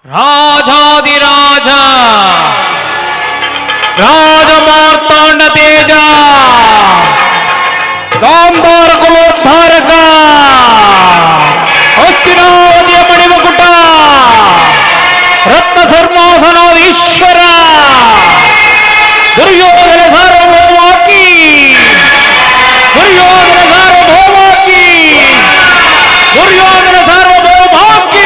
ರಾಜಾದಿರಾಜ ರಾಜಮಾರ್ತಾಂಡ ತೇಜ ಗಾಂಧಾರ ಕುಲೋದ್ಧಾರಕ ಹಸ್ತಿನಾವತಿಯ ಮಣಿಮಕುಟ ರತ್ನ ಸರ್ಮಾಸನಾಧೀಶ್ವರ ದುರ್ಯೋಧನ ಸಾರ್ವಭೌಮಾಕಿ ದುರ್ಯೋಧನ ಸಾರ್ವಭೌಮಾಕಿ ದುರ್ಯೋಧನ ಸಾರ್ವಭೌಮಾಕಿ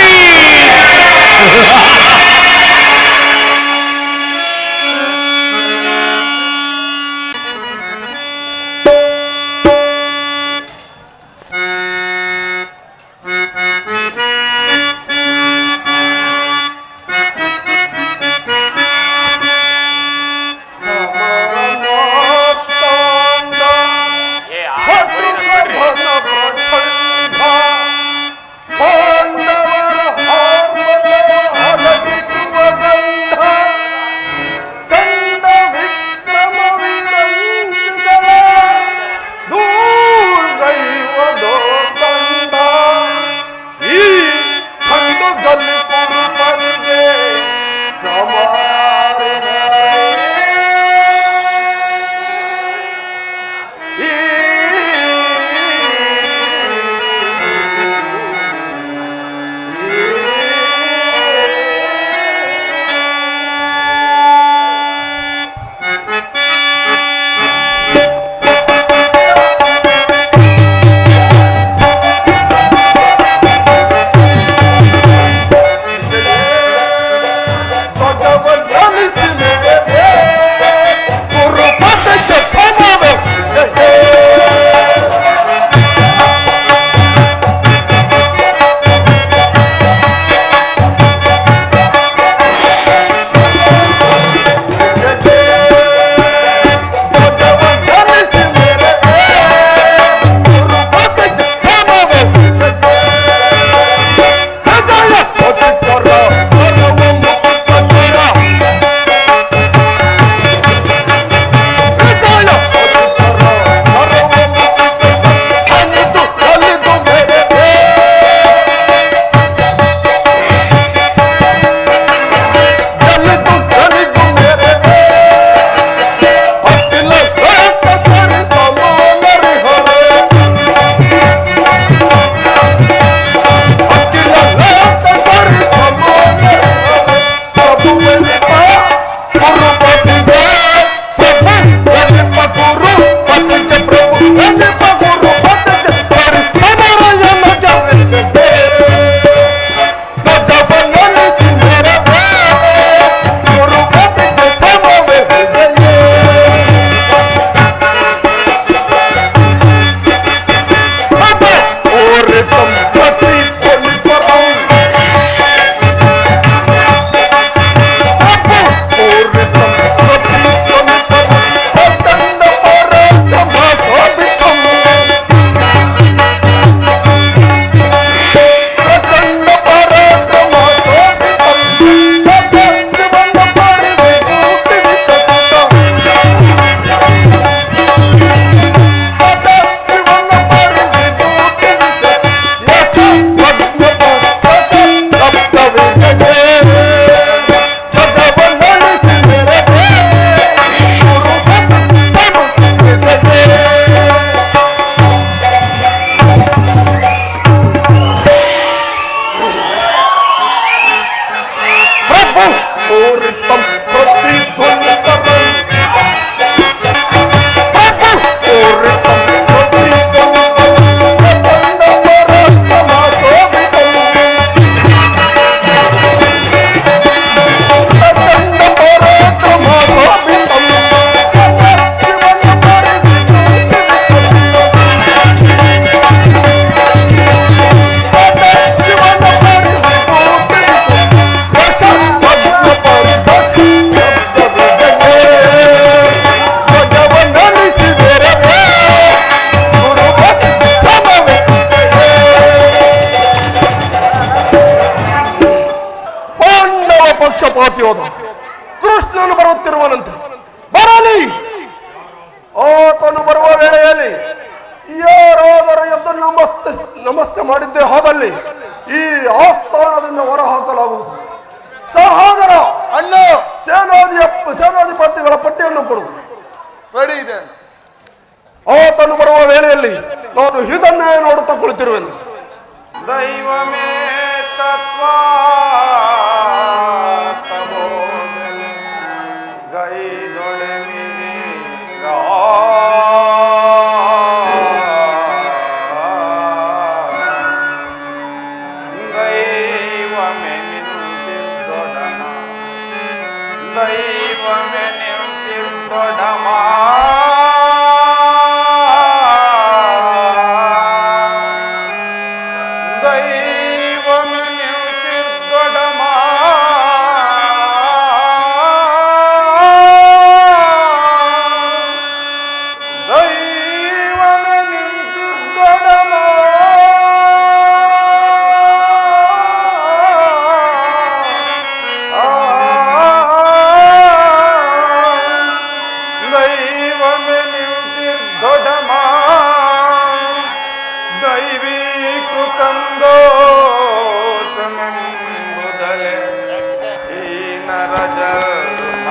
ಪಕ್ಷಪಾತಿಯೋದ ಕೃಷ್ಣನು ಬರುತ್ತಿರುವನಂತೆ. ಬರಲಿ. ಆತನು ಬರುವ ವೇಳೆಯಲ್ಲಿ ಯಾರಾದರೂ ಎದ್ದು ನಮಸ್ತೆ ಮಾಡಿದ್ದೇ ಹೋದಲ್ಲಿ ಈ ಆಸ್ಥಾನದಿಂದ ಹೊರಹಾಕಲಾಗುವುದು. ಮತ್ತು ಸೇನಾಧಿಪತಿಗಳ ಪಟ್ಟಿಯನ್ನು ಕೊಡು. ರೆಡಿ ಇದೆ. ಅವತ್ತನ್ನು ಬರುವ ವೇಳೆಯಲ್ಲಿ ನಾನು ಇದನ್ನೇ ನೋಡುತ್ತಾ ಕುಳಿತಿರುವೆನು. ದೈವಮೇ ತತ್ವ ದೈವಮೇ ನಿಂತಿದ್ದೊಡಮ ದೈವಮೇ ನಿಂತಿದ್ದೊಡಮ ದೈವಮೇ ನಿಂತಿದ್ದೊಡಮ ದೈವಮೇ ನಿಂತಿದ್ದೊಡಮ ದೈವೀಕೃತಂದೋಷಮೆಂಬುದಲೆ ಈ ನರಜನ್ಮ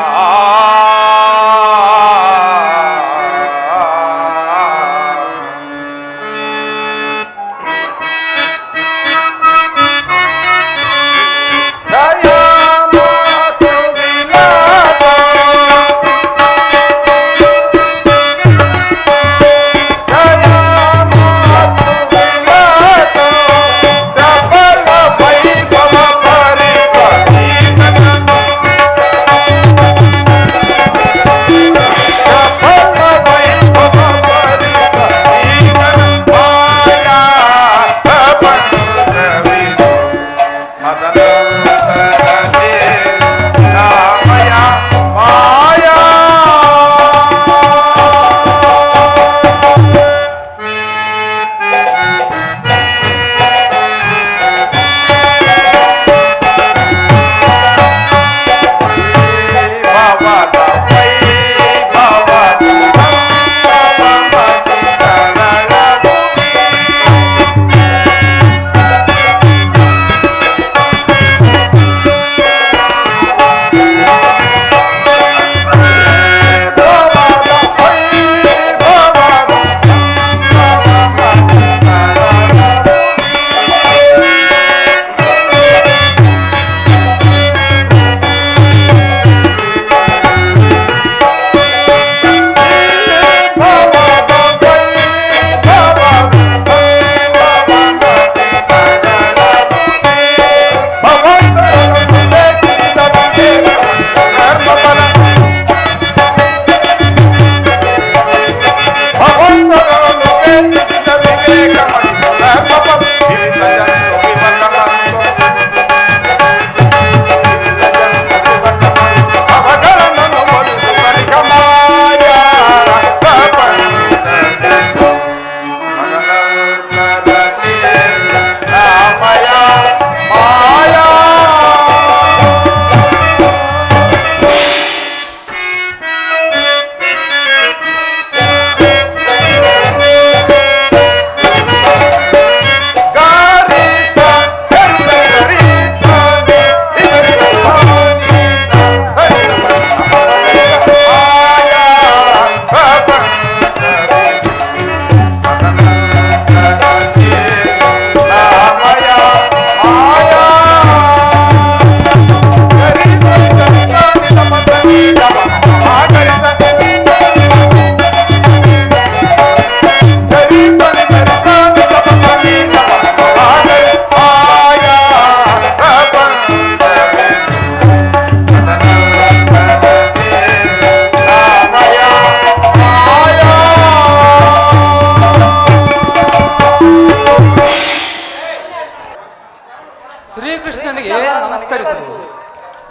ಶ್ರೀಕೃಷ್ಣನಿಗೆ ನಮಸ್ಕರಿಸು.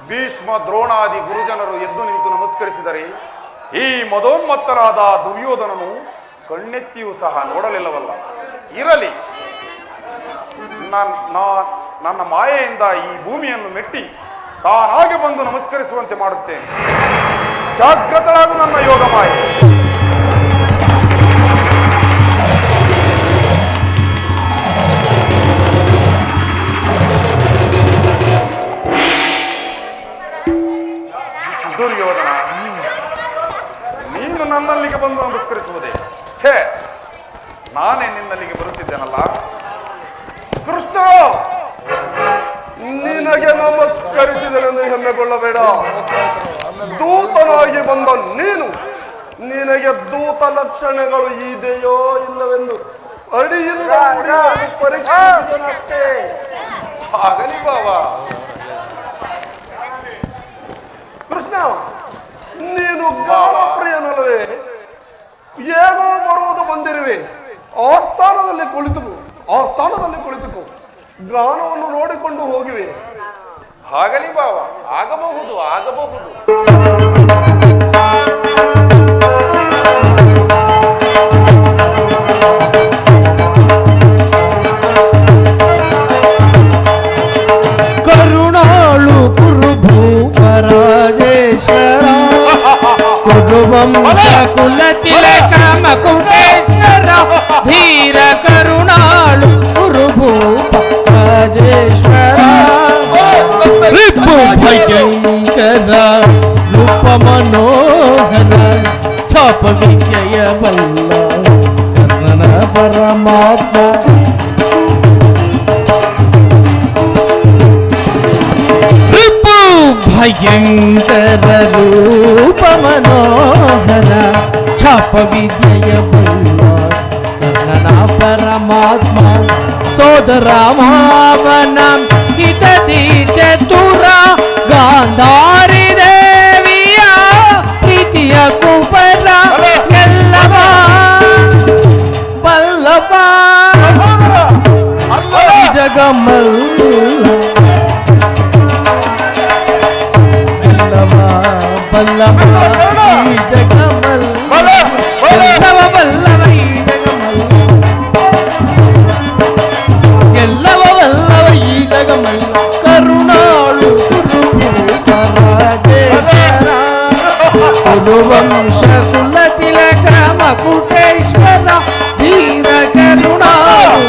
ಭೀಷ್ಮ ದ್ರೋಣಾದಿ ಗುರುಜನರು ಎದ್ದು ನಿಂತು ನಮಸ್ಕರಿಸಿದರೆ ಈ ಮದೋನ್ಮತ್ತರಾದ ದುರ್ಯೋಧನನು ಕಣ್ಣೆತ್ತಿಯೂ ಸಹ ನೋಡಲಿಲ್ಲವಲ್ಲ. ಇರಲಿ, ನನ್ನ ಮಾಯೆಯಿಂದ ಈ ಭೂಮಿಯನ್ನು ಮೆಟ್ಟಿ ತಾನಾಗೆ ಬಂದು ನಮಸ್ಕರಿಸುವಂತೆ ಮಾಡುತ್ತೇನೆ. ಜಾಗೃತಳಾಗು ನನ್ನ ಯೋಗ ಮಾಯೆ. ದುರ್ಯೋಧನ, ನನ್ನಲ್ಲಿಗೆ ಬಂದು ನಮಸ್ಕರಿಸುವುದೇ? ಛೇ, ನಾನೇ ನಿನ್ನಲ್ಲಿಗೆ ಬರುತ್ತಿದ್ದೇನಲ್ಲ. ಕೃಷ್ಣ, ನಿನಗೆ ನಮಸ್ಕರಿಸಿದನೆಂದು ಹೆಮ್ಮೆಗೊಳ್ಳಬೇಡ. ದೂತನಾಗಿ ಬಂದ ನೀನು ನಿನಗೆ ದೂತ ಲಕ್ಷಣಗಳು ಇದೆಯೋ ಇಲ್ಲವೆಂದು ಅಡಿಯಿಂದ ಪರೀಕ್ಷಿಸಿದನಷ್ಟೇ. ಆಗಲಿ ಬಾವಾ. ಕೃಷ್ಣ, ನೀನು ಗಾನಪ್ರಿಯನಲ್ಲವೇ? ಏನೋ ಬರುವುದು ಬಂದಿರುವೆ. ಆ ಸ್ಥಾನದಲ್ಲಿ ಕುಳಿತುಕೋ. ಗಾನವನ್ನು ನೋಡಿಕೊಂಡು ಹೋಗಿವೆ. ಆಗಲಿ ಬಾವ, ಆಗಬಹುದು. ಕರುಣಾಳು ಕುರುಭೂಪರಾಜೇಶ್ವರ ಕುರುವಂಶ ಕುಲತಿಲಕ ಮಕುಟೇಶ್ವರ ಧೀರ ಕರುಣಾಳು ಕುರುಭೂಪರಾಜೇಶ್ವರ ರಿಪು ಭಯಂಕರ ರೂಪ ಮನೋಹರ ಛಾಪ ವಿಜಯ ಬಲ್ಲ ಕರ್ಣನ ಪರಮಾತ್ಮ ಭಯಂಕರ ರೂಪ ಮನೋಹರ ಛಾಪ ವಿದ್ಯೆಯ ಬಲ್ಲ ಕರ್ಣನ ಪರಮಾತ್ಮ ಸೋದರ ಮಾವನ ಹಿತದಿ ಚತುರ ಗಾಂಧಾರಿ ದೇವಿಯ ಪ್ರೀತಿಯ ಕುಪರ ಎಲ್ಲವ ಬಲ್ಲವ ಜಗಮಲ್ಲ ಬಲ್ಲವ ಈ ಜಗಮಲ್ಲ ಎಲ್ಲವ ಬಲ್ಲವ ಈ ಜಗಮಲ್ಲ ಕರುಣಾಳು ಕುರುವಂಶ ಕುಲ ತಿಲಕ ಮಕುಟೇಶ್ವರ ಧೀರ ಕರುಣಾಳು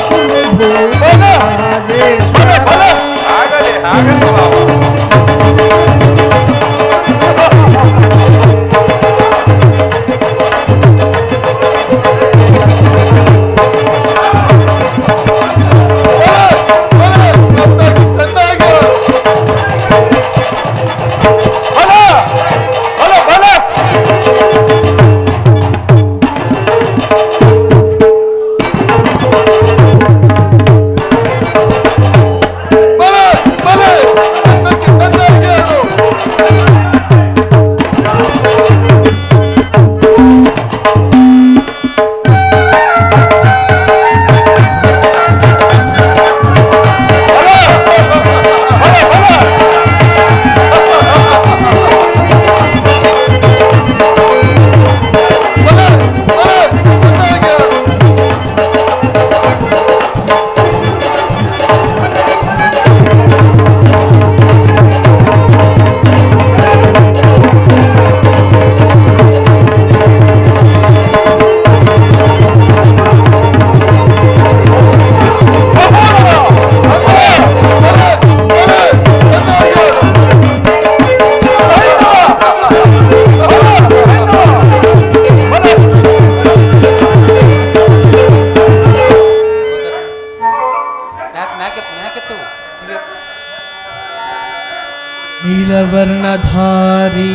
ನೀಲವರ್ಣಧಾರಿ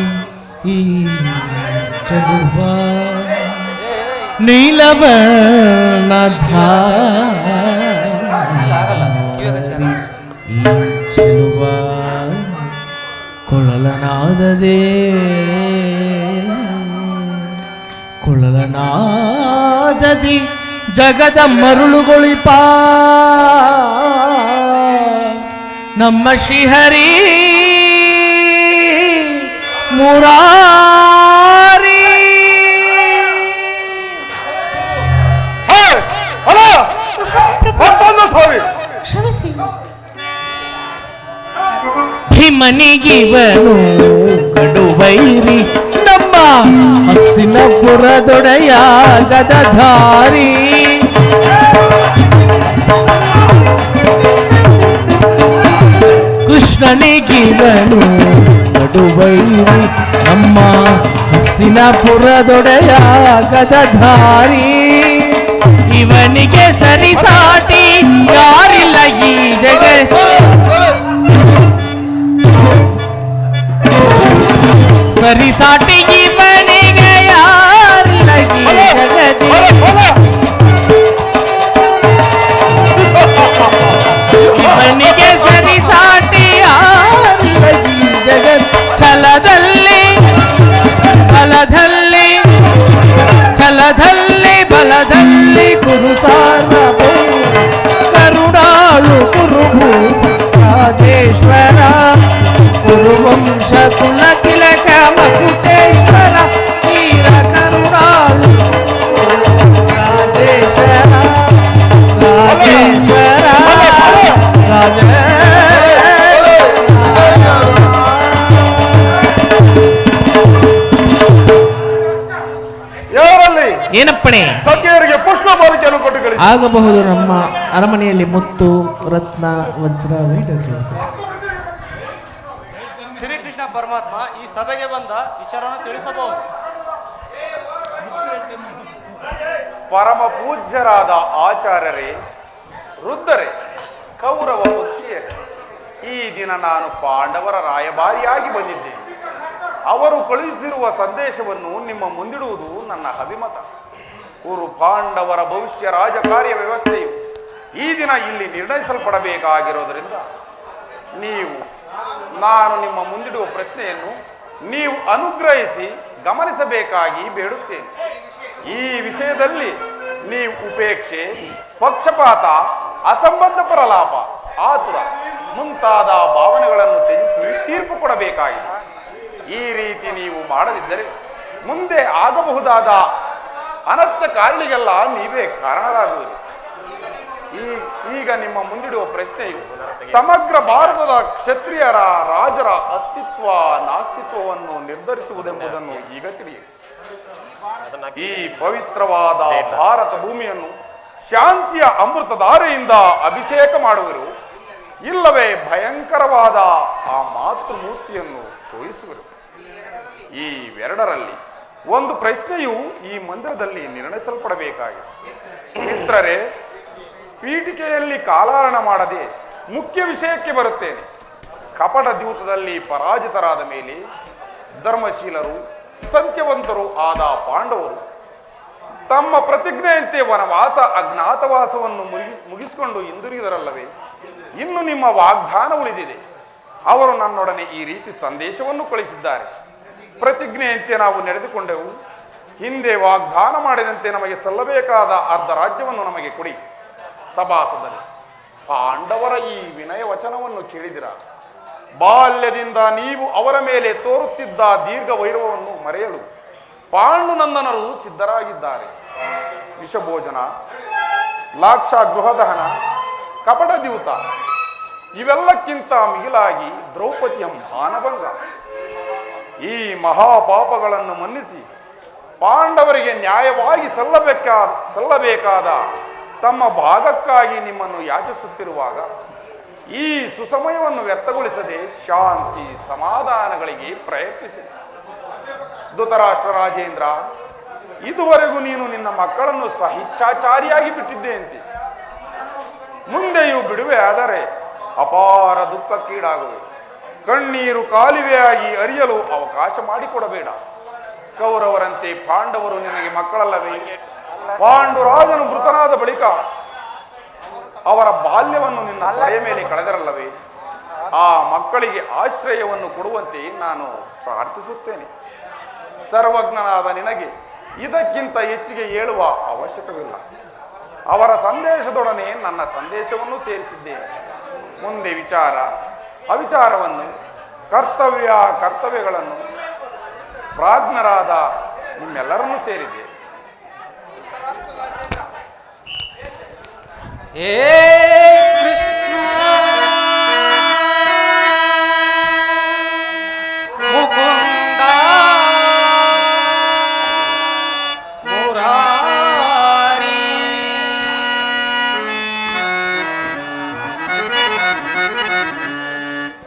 ಈ ಚಲುವ ನೀಲವರ್ಣಧಾರಿ ಈ ಚಲುವ ಕೊಳಲನಾದದಿ ಜಗದ ಮರುಳುಗೊಳಿಪ ನಮ್ಮ ಶ್ರೀಹರಿ ಮುರಾರಿ ಭೀಮನಿಗಿವನು ಕಡುವೈರಿ ನಮ್ಮ ಹಸ್ತಿನಪುರದೊಡೆಯ ಗದಧಾರಿ ಕೃಷ್ಣನಿಗಿವನು ಕಡುವೈರಿ ನಮ್ಮ ಹಸ್ತಿನಪುರದೊಡೆಯ ಗದಧಾರಿ ಇವನಿಗೆ ಸರಿಸಾಟಿ ಯಾರಿಲ್ಲ ಈ ಜಗತ್ ಸರಿಸಾಟಿ ಇವನಿಗೆ ಯಾರಿಲ್ಲ ಈ ಜಗತಿ ಇವನಿಗೆ ಸರಿಸಾಟಿ ಯಾರಿಲ್ಲ ಈ ಜಗತ್ ಛಲದಲ್ಲಿ ಬಲದಲ್ಲಿ ಛಲದಲ್ಲಿ ಬಲದಲ್ಲಿ ಕುರುಸಾರ ಕರುಣಾಳು ಕುರುಭೂ ರಾಜೇಶ್ವರ ಕುರುವಂಶ ಕುಲ ತಿಲಕ ಮಕುಟೇಶ್ವರ ವೀರ ಕರುಣಾಳು ರಾಜೇಶ್ವರ ರಾಜೇಶ್ವರ ಯಾರಲ್ಲಿ ಏನಪ್ಪಣೆ ಸಖಿಯರಿಗೆ ಪುಷ್ಪ ಮಾಲಿಕೆಯನ್ನು ಕೊಟ್ಟು ಕಳಿಸಿ. ಆಗಬಹುದು ನಮ್ಮ ಅರಮನೆಯಲ್ಲಿ ಮುತ್ತು ರತ್ನ ವಜ್ರ ವೈಢೂರ್ಯ. ಶ್ರೀಕೃಷ್ಣ ಪರಮಾತ್ಮ ಈ ಸಭೆಗೆ ಬಂದ ವಿಚಾರವನ್ನು ತಿಳಿಸಬಹುದು. ಪರಮ ಪೂಜ್ಯರಾದ ಆಚಾರ್ಯರೇ, ವೃದ್ಧರೇ, ಕೌರವ ಪಕ್ಷಿಯರೇ, ಈ ದಿನ ನಾನು ಪಾಂಡವರ ರಾಯಭಾರಿಯಾಗಿ ಬಂದಿದ್ದೇನೆ. ಅವರು ಕಳುಹಿಸಿರುವ ಸಂದೇಶವನ್ನು ನಿಮ್ಮ ಮುಂದಿಡುವುದು ನನ್ನ ಅಭಿಮತ. ಕುರು ಪಾಂಡವರ ಭವಿಷ್ಯ ರಾಜಕಾರ್ಯ ವ್ಯವಸ್ಥೆಯು ಈ ದಿನ ಇಲ್ಲಿ ನಿರ್ಣಯಿಸಲ್ಪಡಬೇಕಾಗಿರೋದರಿಂದ ನಾನು ನಿಮ್ಮ ಮುಂದಿಡುವ ಪ್ರಶ್ನೆಯನ್ನು ನೀವು ಅನುಗ್ರಹಿಸಿ ಗಮನಿಸಬೇಕಾಗಿ ಬೇಡುತ್ತೇನೆ. ಈ ವಿಷಯದಲ್ಲಿ ನೀವು ಉಪೇಕ್ಷೆ, ಪಕ್ಷಪಾತ, ಅಸಂಬದ್ಧ ಪ್ರಲಾಪ, ಆತುರ ಮುಂತಾದ ಭಾವನೆಗಳನ್ನು ತ್ಯಜಿಸಿ ತೀರ್ಪು ಕೊಡಬೇಕಾಗಿದೆ. ಈ ರೀತಿ ನೀವು ಮಾಡದಿದ್ದರೆ ಮುಂದೆ ಆಗಬಹುದಾದ ಅನರ್ಥ ಕಾರ್ಯಗಳಿಗೆಲ್ಲ ನೀವೇ ಕಾರಣರಾಗುವಿರಿ. ಈಗ ನಿಮ್ಮ ಮುಂದಿಡುವ ಪ್ರಶ್ನೆಯು ಸಮಗ್ರ ಭಾರತದ ಕ್ಷತ್ರಿಯರ ರಾಜರ ಅಸ್ತಿತ್ವ ನಾಸ್ತಿತ್ವವನ್ನು ನಿರ್ಧರಿಸುವುದೆಂಬುದನ್ನು ಈಗ ತಿಳಿಯಿರಿ. ಈ ಪವಿತ್ರವಾದ ಭಾರತ ಭೂಮಿಯನ್ನು ಶಾಂತಿಯ ಅಮೃತಧಾರೆಯಿಂದ ಅಭಿಷೇಕ ಮಾಡುವರು, ಇಲ್ಲವೇ ಭಯಂಕರವಾದ ಆ ಮಾತೃಮೂರ್ತಿಯನ್ನು ತೋರಿಸುವರು. ಈ ಎರಡರಲ್ಲಿ ಒಂದು ಪ್ರಶ್ನೆಯು ಈ ಮಂದಿರದಲ್ಲಿ ನಿರ್ಣಯಿಸಲ್ಪಡಬೇಕಾಗಿದೆ. ಮಿತ್ರರೇ, ಪೀಠಿಕೆಯಲ್ಲಿ ಕಾಲಹರಣ ಮಾಡದೆ ಮುಖ್ಯ ವಿಷಯಕ್ಕೆ ಬರುತ್ತೇನೆ. ಕಪಟ ದ್ಯೂತದಲ್ಲಿ ಪರಾಜಿತರಾದ ಮೇಲೆ ಧರ್ಮಶೀಲರು, ಸತ್ಯವಂತರು ಆದ ಪಾಂಡವರು ತಮ್ಮ ಪ್ರತಿಜ್ಞೆಯಂತೆ ವನವಾಸ ಅಜ್ಞಾತವಾಸವನ್ನು ಮುಗಿಸಿಕೊಂಡು ಹಿಂದಿರುಗಿದರಲ್ಲವೇ? ಇನ್ನು ನಿಮ್ಮ ವಾಗ್ದಾನ ಉಳಿದಿದೆ. ಅವರು ನನ್ನೊಡನೆ ಈ ರೀತಿ ಸಂದೇಶವನ್ನು ಕಳಿಸಿದ್ದಾರೆ. ಪ್ರತಿಜ್ಞೆಯಂತೆ ನಾವು ನಡೆದುಕೊಂಡೆವು. ಹಿಂದೆ ವಾಗ್ದಾನ ಮಾಡಿದಂತೆ ನಮಗೆ ಸಲ್ಲಬೇಕಾದ ಅರ್ಧ ರಾಜ್ಯವನ್ನು ನಮಗೆ ಕೊಡಿ. ಸಭಾಸದಲ್ಲಿ ಪಾಂಡವರ ಈ ವಿನಯ ವಚನವನ್ನು ಕೇಳಿದಿರ. ಬಾಲ್ಯದಿಂದ ನೀವು ಅವರ ಮೇಲೆ ತೋರುತ್ತಿದ್ದ ದೀರ್ಘ ವೈರವನ್ನು ಮರೆಯಲು ಪಾಂಡುನಂದನರು ಸಿದ್ಧರಾಗಿದ್ದಾರೆ. ವಿಷಭೋಜನ, ಲಾಕ್ಷ ಗೃಹದಹನ, ಕಪಟ ದ್ಯೂತ ಇವೆಲ್ಲಕ್ಕಿಂತ ಮಿಗಿಲಾಗಿ ದ್ರೌಪದಿಯ ಮಾನಭಂಗ, ಈ ಮಹಾಪಾಪಗಳನ್ನು ಮನ್ನಿಸಿ ಪಾಂಡವರಿಗೆ ನ್ಯಾಯವಾಗಿ ಸಲ್ಲಬೇಕಾದ ತಮ್ಮ ಭಾಗಕ್ಕಾಗಿ ನಿಮ್ಮನ್ನು ಯಾಚಿಸುತ್ತಿರುವಾಗ ಈ ಸುಸಮಯವನ್ನು ವ್ಯರ್ಥಗೊಳಿಸದೆ ಶಾಂತಿ ಸಮಾಧಾನಗಳಿಗೆ ಪ್ರಯತ್ನಿಸಿ. ಧೃತರಾಷ್ಟ್ರ ರಾಜೇಂದ್ರ, ಇದುವರೆಗೂ ನೀನು ನಿನ್ನ ಮಕ್ಕಳನ್ನು ಸಹಿಚ್ಛಾಚಾರಿಯಾಗಿ ಬಿಟ್ಟಿದ್ದೆಯಂತೆ. ಮುಂದೆಯೂ ಬಿಡುವೆ ಆದರೆ ಅಪಾರ ದುಃಖಕ್ಕೀಡಾಗುವೆ. ಕಣ್ಣೀರು ಕಾಲುವೆಯಾಗಿ ಅರಿಯಲು ಅವಕಾಶ ಮಾಡಿಕೊಡಬೇಡ. ಕೌರವರಂತೆ ಪಾಂಡವರು ನಿನಗೆ ಮಕ್ಕಳಲ್ಲವೇ? ಪಾಂಡುರಾಜನು ಮೃತನಾದ ಬಳಿಕ ಅವರ ಬಾಲ್ಯವನ್ನು ನಿನ್ನ ತಲೆಯ ಮೇಲೆ ಕಳೆದರಲ್ಲವೇ? ಆ ಮಕ್ಕಳಿಗೆ ಆಶ್ರಯವನ್ನು ಕೊಡುವಂತೆ ನಾನು ಪ್ರಾರ್ಥಿಸುತ್ತೇನೆ. ಸರ್ವಜ್ಞನಾದ ನಿನಗೆ ಇದಕ್ಕಿಂತ ಹೆಚ್ಚಿಗೆ ಹೇಳುವ ಅವಶ್ಯಕವಿಲ್ಲ. ಅವರ ಸಂದೇಶದೊಡನೆ ನನ್ನ ಸಂದೇಶವನ್ನು ಸೇರಿಸಿದ್ದೇನೆ. ಮುಂದೆ ವಿಚಾರ ಅವಿಚಾರವನ್ನು, ಕರ್ತವ್ಯಗಳನ್ನು ಪ್ರಾಜ್ಞರಾದ ನಿಮ್ಮೆಲ್ಲರನ್ನೂ ಸೇರಿದೆ. ಹೇ ಕೃಷ್ಣ ಮುಕುಂದ ಮುರಾರಿ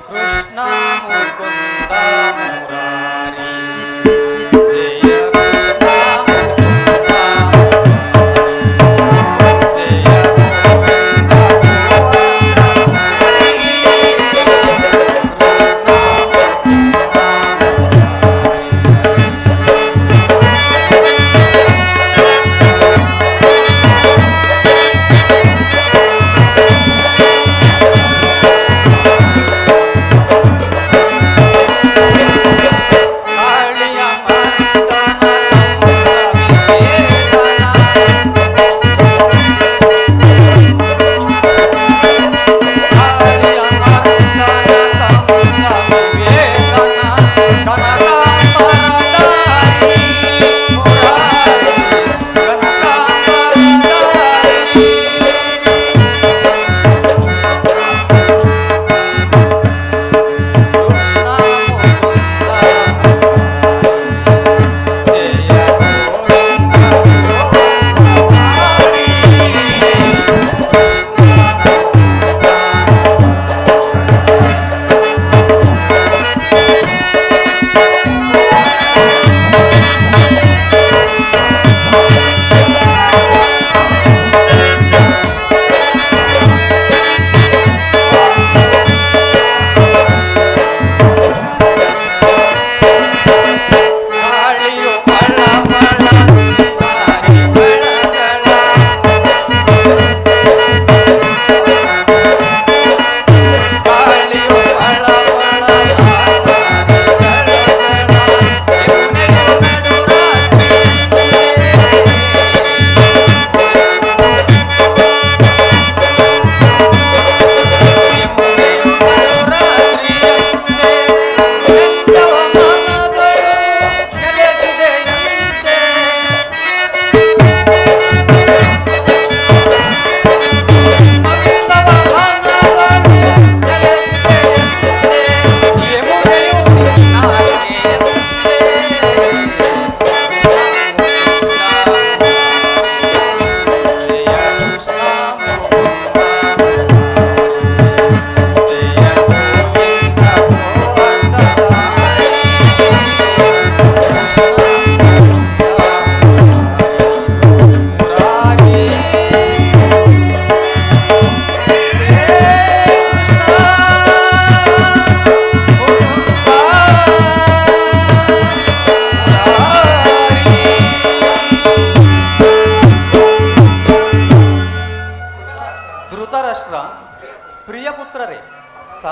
ಕೃಷ್ಣ ಮುಕುಂದ ಮುರಾರಿ ಜಯ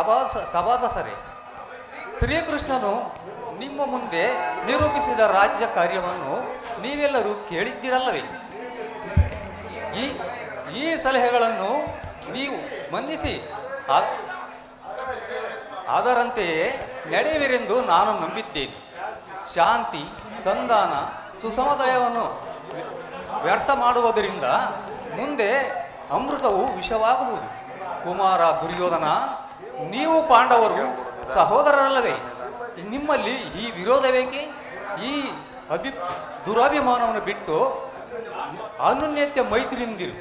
ಸಭಾಸರೇ, ಶ್ರೀಕೃಷ್ಣನು ನಿಮ್ಮ ಮುಂದೆ ನಿರೂಪಿಸಿದ ರಾಜ್ಯ ಕಾರ್ಯವನ್ನು ನೀವೆಲ್ಲರೂ ಕೇಳಿದ್ದೀರಲ್ಲವೇ? ಈ ಈ ಸಲಹೆಗಳನ್ನು ನೀವು ಮನ್ನಿಸಿ ಅದರಂತೆಯೇ ನಡೆಯುವಿರೆಂದು ನಾನು ನಂಬಿದ್ದೇನೆ. ಶಾಂತಿ, ಸಂಧಾನ, ಸುಸಮದಯವನ್ನು ವ್ಯರ್ಥ ಮಾಡುವುದರಿಂದ ಮುಂದೆ ಅಮೃತವು ವಿಷವಾಗುವುದು. ಕುಮಾರ ದುರ್ಯೋಧನ, ನೀವು ಪಾಂಡವರು ಸಹೋದರರಲ್ಲವೇ? ನಿಮ್ಮಲ್ಲಿ ಈ ವಿರೋಧವೇಕೆ? ಈ ದುರಭಿಮಾನವನ್ನು ಬಿಟ್ಟು ಅನುನ್ಯತ್ಯ ಮೈತ್ರಿಯಿಂದಿರು.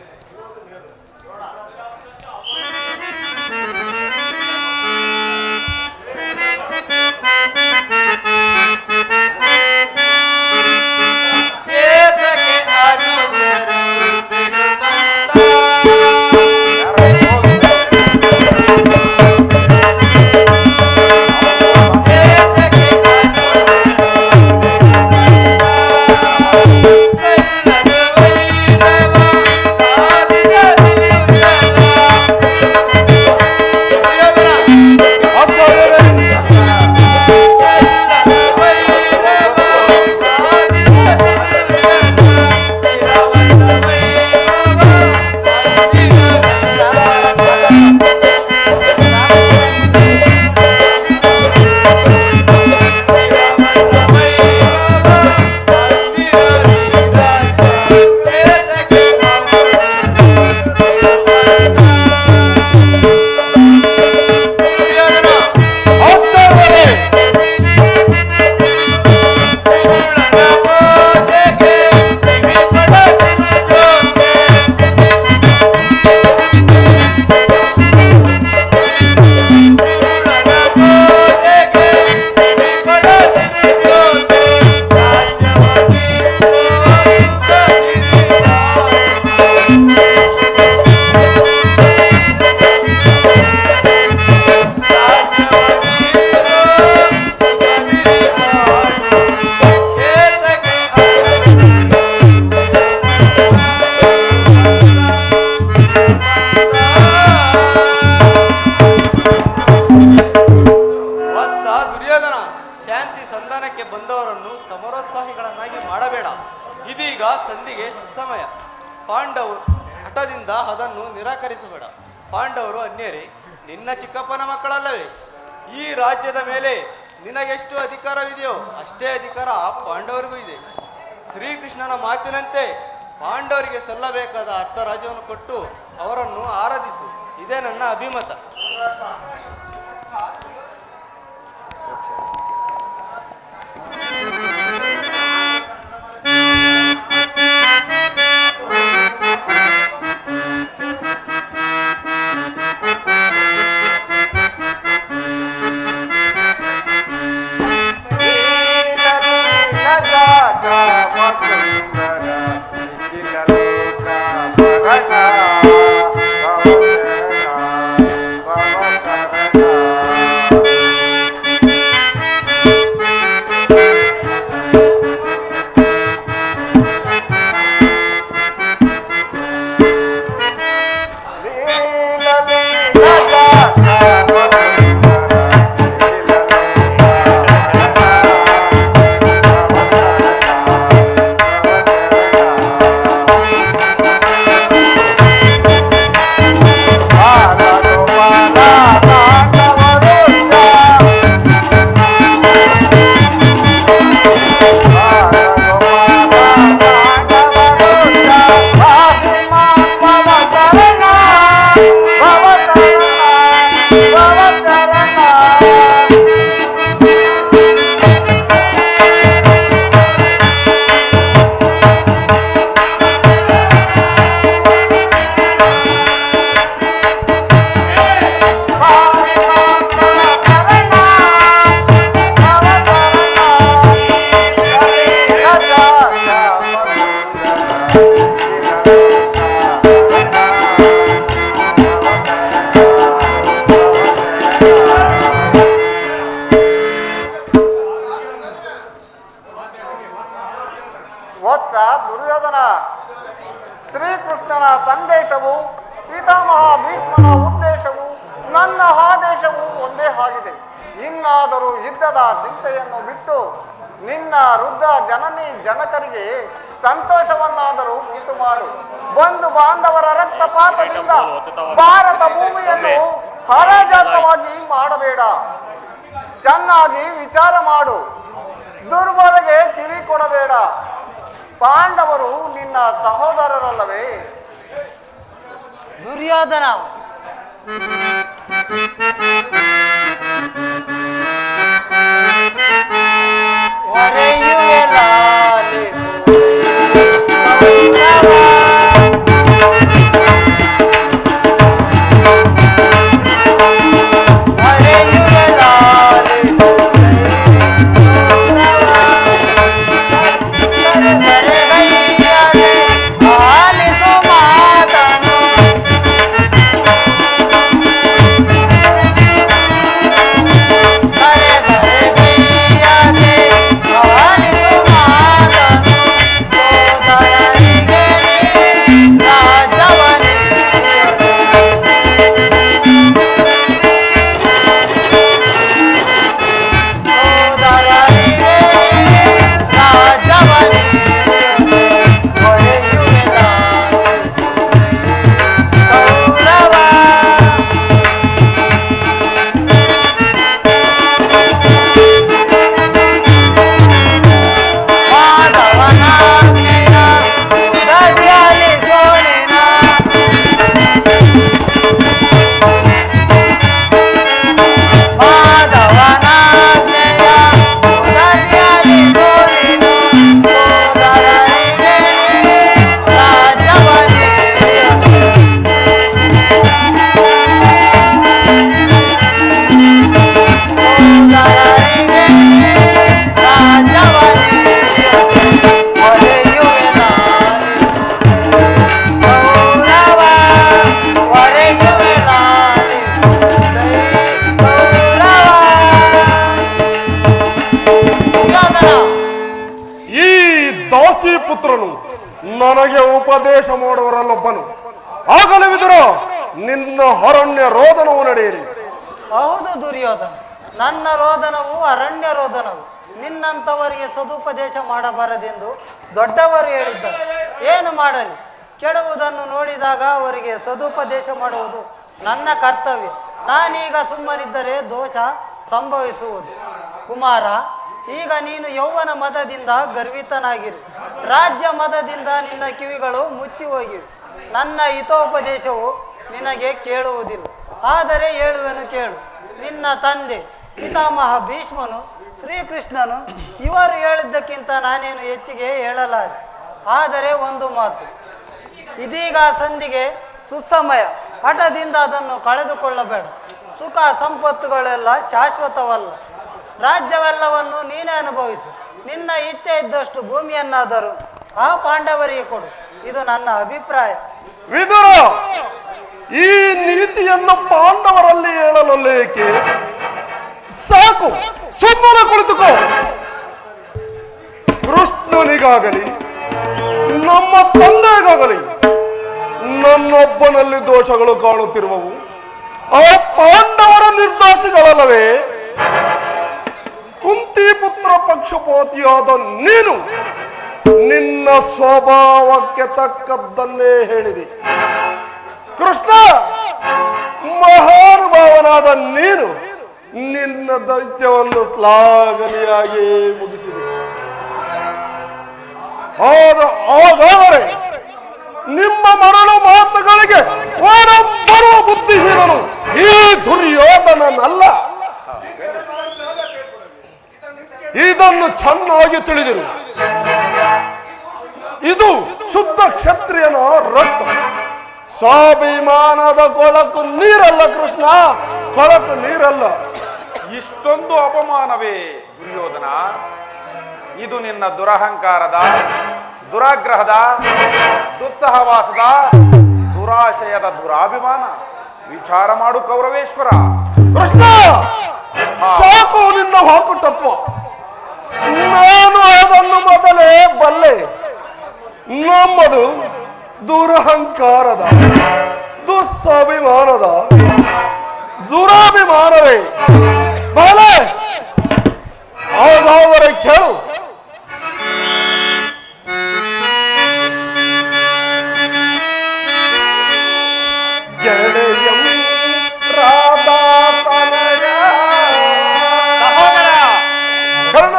ಸಮರೋತ್ಸಾಹಿಗಳನ್ನಾಗಿ ಮಾಡಬೇಡ. ಇದೀಗ ಸಂಧಿಗೆ ಸುಸಮಯ. ಪಾಂಡವರು ಹಠದಿಂದ ಅದನ್ನು ನಿರಾಕರಿಸಬೇಡ. ಪಾಂಡವರು ಅನ್ಯರೇ, ನಿನ್ನ ಚಿಕ್ಕಪ್ಪನ ಮಕ್ಕಳಲ್ಲವೇ? ಈ ರಾಜ್ಯದ ಮೇಲೆ ನಿನಗೆಷ್ಟು ಅಧಿಕಾರವಿದೆಯೋ ಅಷ್ಟೇ ಅಧಿಕಾರ ಪಾಂಡವರಿಗೂ ಇದೆ. ಶ್ರೀಕೃಷ್ಣನ ಮಾತಿನಂತೆ ಪಾಂಡವರಿಗೆ ಸಲ್ಲಬೇಕಾದ ಅರ್ಧ ರಾಜ್ಯವನ್ನು ಕೊಟ್ಟು ಅವರನ್ನು ಆರಾಧಿಸು. ಇದೇ ನನ್ನ ಅಭಿಮತ. ವತ್ಸ ದುರ್ಯೋಧನ, ಶ್ರೀಕೃಷ್ಣನ ಸಂದೇಶವು ಪಿತಾಮಹ ಭೀಷ್ಮನ ಉದ್ದೇಶವು ನನ್ನ ಆದೇಶವು ಒಂದೇ ಆಗಿದೆ. ಇನ್ನಾದರೂ ಯುದ್ಧದ ಚಿಂತೆಯನ್ನು ಬಿಟ್ಟು ನಿನ್ನ ವೃದ್ಧ ಜನನಿ ಜನಕರಿಗೆ ಸಂತೋಷವನ್ನಾದರೂ ಉಂಟು ಮಾಡು. ಬಂಧು ಬಾಂಧವರ ರಕ್ತಪಾತದಿಂದ ಭಾರತ ಭೂಮಿಯನ್ನು ಹರಾಜಾತವಾಗಿ ಮಾಡಬೇಡ. ಚೆನ್ನಾಗಿ ವಿಚಾರ ಮಾಡು. ದುರ್ಬಲಗೆ ಕಿವಿ ಕೊಡಬೇಡ. ಪಾಂಡವರು ನಿನ್ನ ಸಹೋದರರಲ್ಲವೇ? ದುರ್ಯೋಧನ ಹೊರೆಯುವೆ ಲಾಲಿ ಪುತ್ರನು ನನಗೆ ಉಪದೇಶ ಮಾಡುವರಲ್ಲೊಬ್ಬನು. ಆಗಲೇ ವಿದುರ ನಿನ್ನ ಅರಣ್ಯ ರೋದನವು ನಡೆಯಿರಿ. ಹೌದು ದುರ್ಯೋಧನ, ನನ್ನ ರೋದನವು ಅರಣ್ಯ ರೋದನವು. ನಿನ್ನಂಥವರಿಗೆ ಸದುಪದೇಶ ಮಾಡಬಾರದೆಂದು ದೊಡ್ಡವರು ಹೇಳಿದ್ದರು. ಏನು ಮಾಡಲಿ, ಕೆಡುವುದನ್ನು ನೋಡಿದಾಗ ಅವರಿಗೆ ಸದುಪದೇಶ ಮಾಡುವುದು ನನ್ನ ಕರ್ತವ್ಯ. ನಾನೀಗ ಸುಮ್ಮನಿದ್ದರೆ ದೋಷ ಸಂಭವಿಸುವುದು. ಕುಮಾರ, ಈಗ ನೀನು ಯೌವನ ಮದದಿಂದ ಗರ್ವಿತನಾಗಿರು. ರಾಜ್ಯ ಮದದಿಂದ ನಿನ್ನ ಕಿವಿಗಳು ಮುಚ್ಚಿ ಹೋಗಿವೆ. ನನ್ನ ಹಿತೋಪದೇಶವು ನಿನಗೆ ಕೇಳುವುದಿಲ್ಲ, ಆದರೆ ಹೇಳುವೆನು ಕೇಳು. ನಿನ್ನ ತಂದೆ ಪಿತಾಮಹ ಭೀಷ್ಮನು, ಶ್ರೀಕೃಷ್ಣನು ಇವರು ಹೇಳಿದ್ದಕ್ಕಿಂತ ನಾನೇನು ಹೆಚ್ಚಿಗೆ ಹೇಳಲಾರೆ. ಆದರೆ ಒಂದು ಮಾತು, ಇದೀಗ ಸಂಧಿಗೆ ಸುಸಮಯ. ಹಠದಿಂದ ಅದನ್ನು ಕಳೆದುಕೊಳ್ಳಬೇಡ. ಸುಖ ಸಂಪತ್ತುಗಳೆಲ್ಲ ಶಾಶ್ವತವಲ್ಲ. ರಾಜ್ಯವೆಲ್ಲವನ್ನು ನೀನೇ ಅನುಭವಿಸು. ನಿನ್ನ ಇಚ್ಛೆ ಇದ್ದಷ್ಟು ಭೂಮಿಯನ್ನಾದರೂ ಆ ಪಾಂಡವರಿಗೆ ಕೊಡು. ಇದು ನನ್ನ ಅಭಿಪ್ರಾಯ. ವಿದುರ, ಈ ನೀತಿಯನ್ನು ಪಾಂಡವರಲ್ಲಿ ಹೇಳಲೇಕೆ? ಸಾಕು, ಸುಮ್ಮನೆ ಕುಳಿತುಕೋ. ಕೃಷ್ಣನಿಗಾಗಲಿ ನಮ್ಮ ತಂದೆಗಾಗಲಿ ನನ್ನೊಬ್ಬನಲ್ಲಿ ದೋಷಗಳು ಕಾಣುತ್ತಿರುವವು. ಆ ಪಾಂಡವರ ನಿರ್ದೋಷಿಗಳಲ್ಲವೇ? ಕುಂತಿ ಪುತ್ರ ಪಕ್ಷಪಾತಿಯಾದ ನೀನು ನಿನ್ನ ಸ್ವಭಾವಕ್ಕೆ ತಕ್ಕದ್ದನ್ನೇ ಹೇಳಿದೆ. ಕೃಷ್ಣ, ಮಹಾನುಭಾವನಾದ ನೀನು ನಿನ್ನ ದೈತ್ಯವನ್ನು ಶ್ಲಾಘನೀಯಾಗಿ ಮುಗಿಸಿದೆ. ಹಾಗಾದರೆ ನಿಮ್ಮ ಮರಳು ಮಾತುಗಳಿಗೆ ಬರುವ ಬುದ್ಧಿಹೀನನು ಈ ದುರ್ಯೋಧನನಲ್ಲ. ಇದನ್ನು ಚೆನ್ನಾಗಿ ತಿಳಿದಿರು. ಇದು ಶುದ್ಧ ಕ್ಷತ್ರಿಯನ ರಕ್ತ. ಸ್ವಾಭಿಮಾನದ ಕೊಳಕು ನೀರಲ್ಲ ಕೃಷ್ಣ, ಕೊಳಕು ನೀರಲ್ಲ. ಇಷ್ಟೊಂದು ಅಪಮಾನವೇ ದುರ್ಯೋಧನ? ಇದು ನಿನ್ನ ದುರಹಂಕಾರದ, ದುರಾಗ್ರಹದ, ದುಸ್ಸಹವಾಸದ, ದುರಾಶಯದ ದುರಾಭಿಮಾನ. ವಿಚಾರ ಮಾಡು ಕೌರವೇಶ್ವರ. ಕೃಷ್ಣ, ಸಾಕು ನಿನ್ನ ಹಾಕು ತತ್ವ. ನಾನು ಅದನ್ನು ಮೊದಲೇ ಬಲ್ಲೆ. ನಮ್ಮದು ದುರಹಂಕಾರದ, ದುಸ್ಸಾಭಿಮಾನದ, ದುರಾಭಿಮಾನವೇ ಬಾಲೆ ಹಾಗಾದರೆ ಕೇಳು. ಗೆಳೆಯಂ ರಾಧಾ ತನಯ ಸಹೋದರ ಕರ್ಣ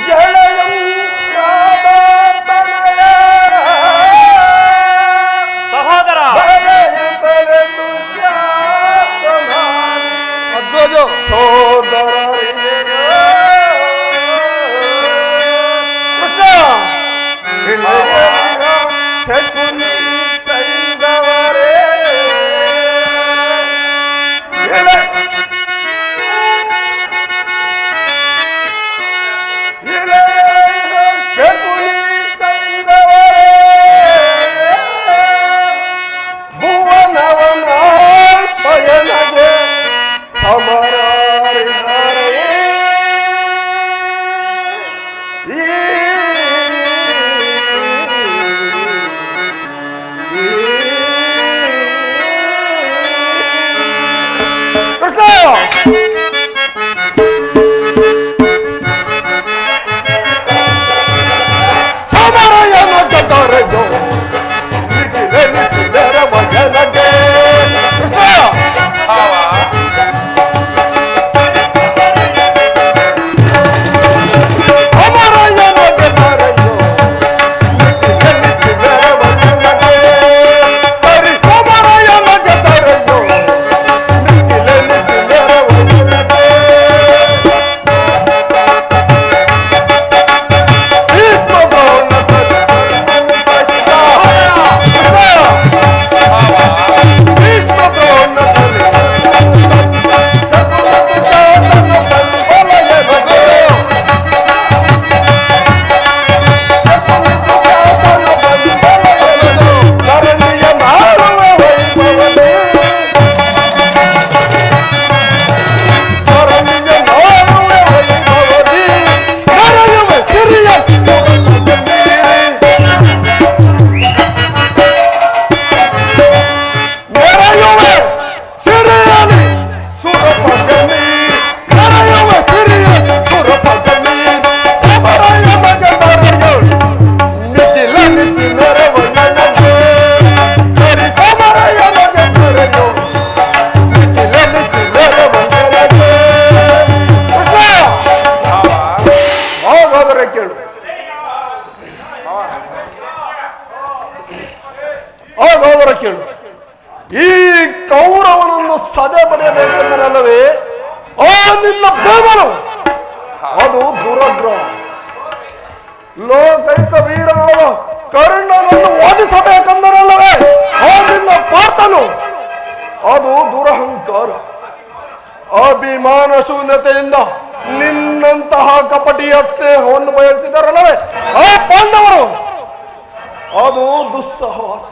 ಗೆಳೆಯಂ ರಾಧಾ ತನಯ ಸಹೋದರ ಬರೆಯುತ್ತಲೆ ದುಶ್ಯಾಸನಾನಿ ಅದ್ವಜ ಸೋದರರಿಗೆ ಕೃಷ್ಣ ಇಳೆಯ ಶಕುನಿ ಸೈಂಧವರೇ ಶಕುನಿ ಸೈಂಧವರೇ ಭುವನವನ ಪಯನಗೆ ಸಮರಾರಿದರೆ ಕೃಷ್ಣ ಸಮರಯನ ಕತರಜೋ ನಿಖಿಲೆನಿಸಿದರ ಮಗನಗೆ ಕೃಷ್ಣ ಸಮರಯನ ಕತರಜೋ ನಿಖಿಲೆನಿಸಿದರ ಮಗನಗೆ ಸರಿ ಸಮರಯನ ಕತರಜೋ ನಿಖಿಲೆನಿಸಿದರ ಮಗನಗೆ ಕೇಳು. ಹಾಗಾದರೆ ಕೇಳು. ಈ ಕೌರವನನ್ನು ಸದೆ ಪಡೆಯಬೇಕೆಂದರಲ್ಲವೇ ಆ ನಿನ್ನ ಬೇಮನು ಅದು ದುರಗ್ರಹ. ಲೋಕೈಕ ವೀರನಾದ ಕರ್ಣನನ್ನು ಓದಿಸಬೇಕೆಂದರಲ್ಲವೇ ಆ ನಿನ್ನ ಪಾತನು ಅದು ದುರಹಂಕಾರ. ಅಭಿಮಾನ ಶೂನ್ಯತೆಯಿಂದ ನಿನ್ನಂತಹ ಕಪಟಿಯ ಸ್ನೇಹವನ್ನು ಬಯಸಿದರಲ್ಲವೇ ಆ ಪಾಂಡವರು ಅದು ದುಸ್ಸಹವಾಸ.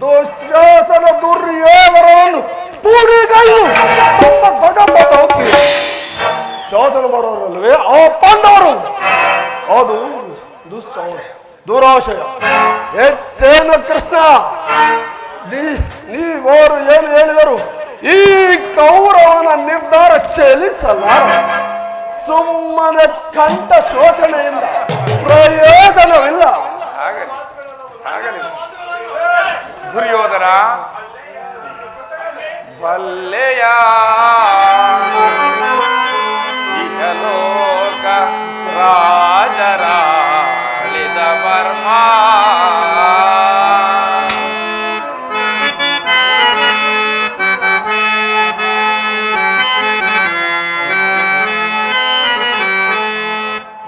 ದುಶ್ಯಾಸನ ದುರ್ಯೋಧನವನ್ನು ಪೂಡಿಗೈದು ತಮ್ಮ ಗಜಪಥ ಹೋಗಿ ಶಾಸನ ಮಾಡೋರಲ್ಲವೇ ಆ ಪಾಂಡವರು ಅದು ದುಸ್ಸಾಹಸ ದುರಾಶಯ. ಹೆಚ್ಚೇನು ಕೃಷ್ಣ ನೀವರು ಏನು ಹೇಳಿದರು? ಈ ಕೌರವನ ನಿರ್ಧಾರ ಚೆಲ್ಲಿಸಲಾರ. ಸುಮ್ಮನೆ ಕಂಠ ಶೋಷಣೆಯಿಂದ ಪ್ರಯೋಜನವಿಲ್ಲ. ದುರ್ಯೋಧನ ಬಲ್ಲೆಯ ಇಹಲೋಕ ರಾಜರಾಳಿದ ವರ್ಮ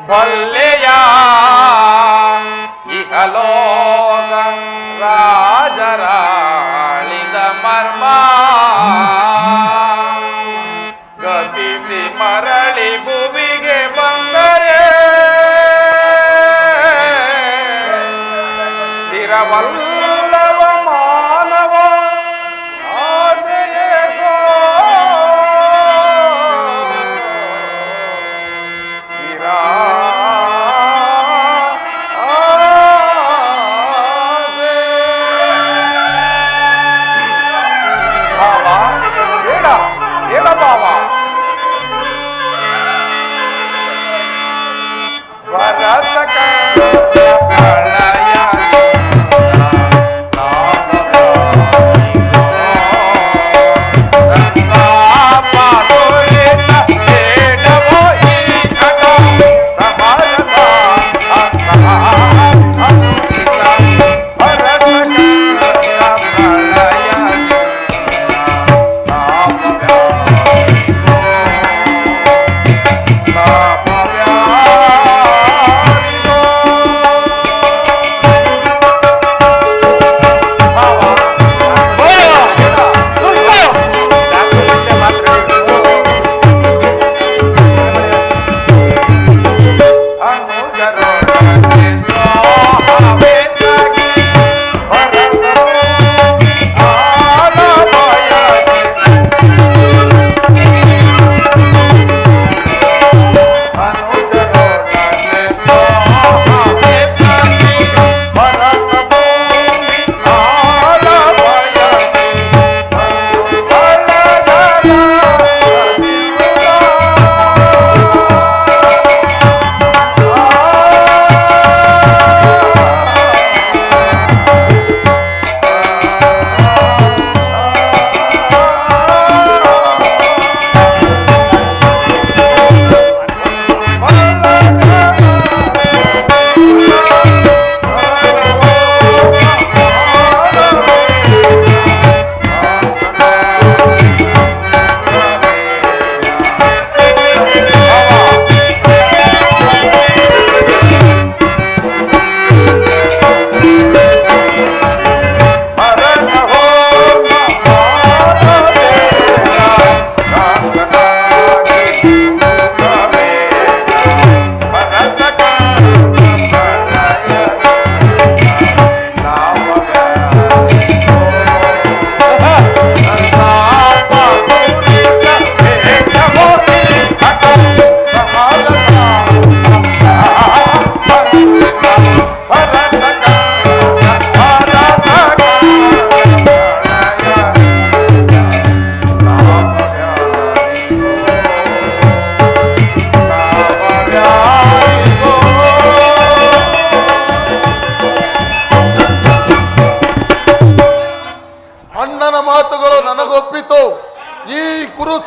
ಬಲ್ಲೆಯ ಇಹಲೋಕ ರಾಜರಾಳಿದ ಮರ್ಮ ಗತಿಸಿ ಮರಳಿ ಭುವಿಗೆ ಬಂದರೆ ಎಡಭಾವ ವರದ ಪ್ರಳಯ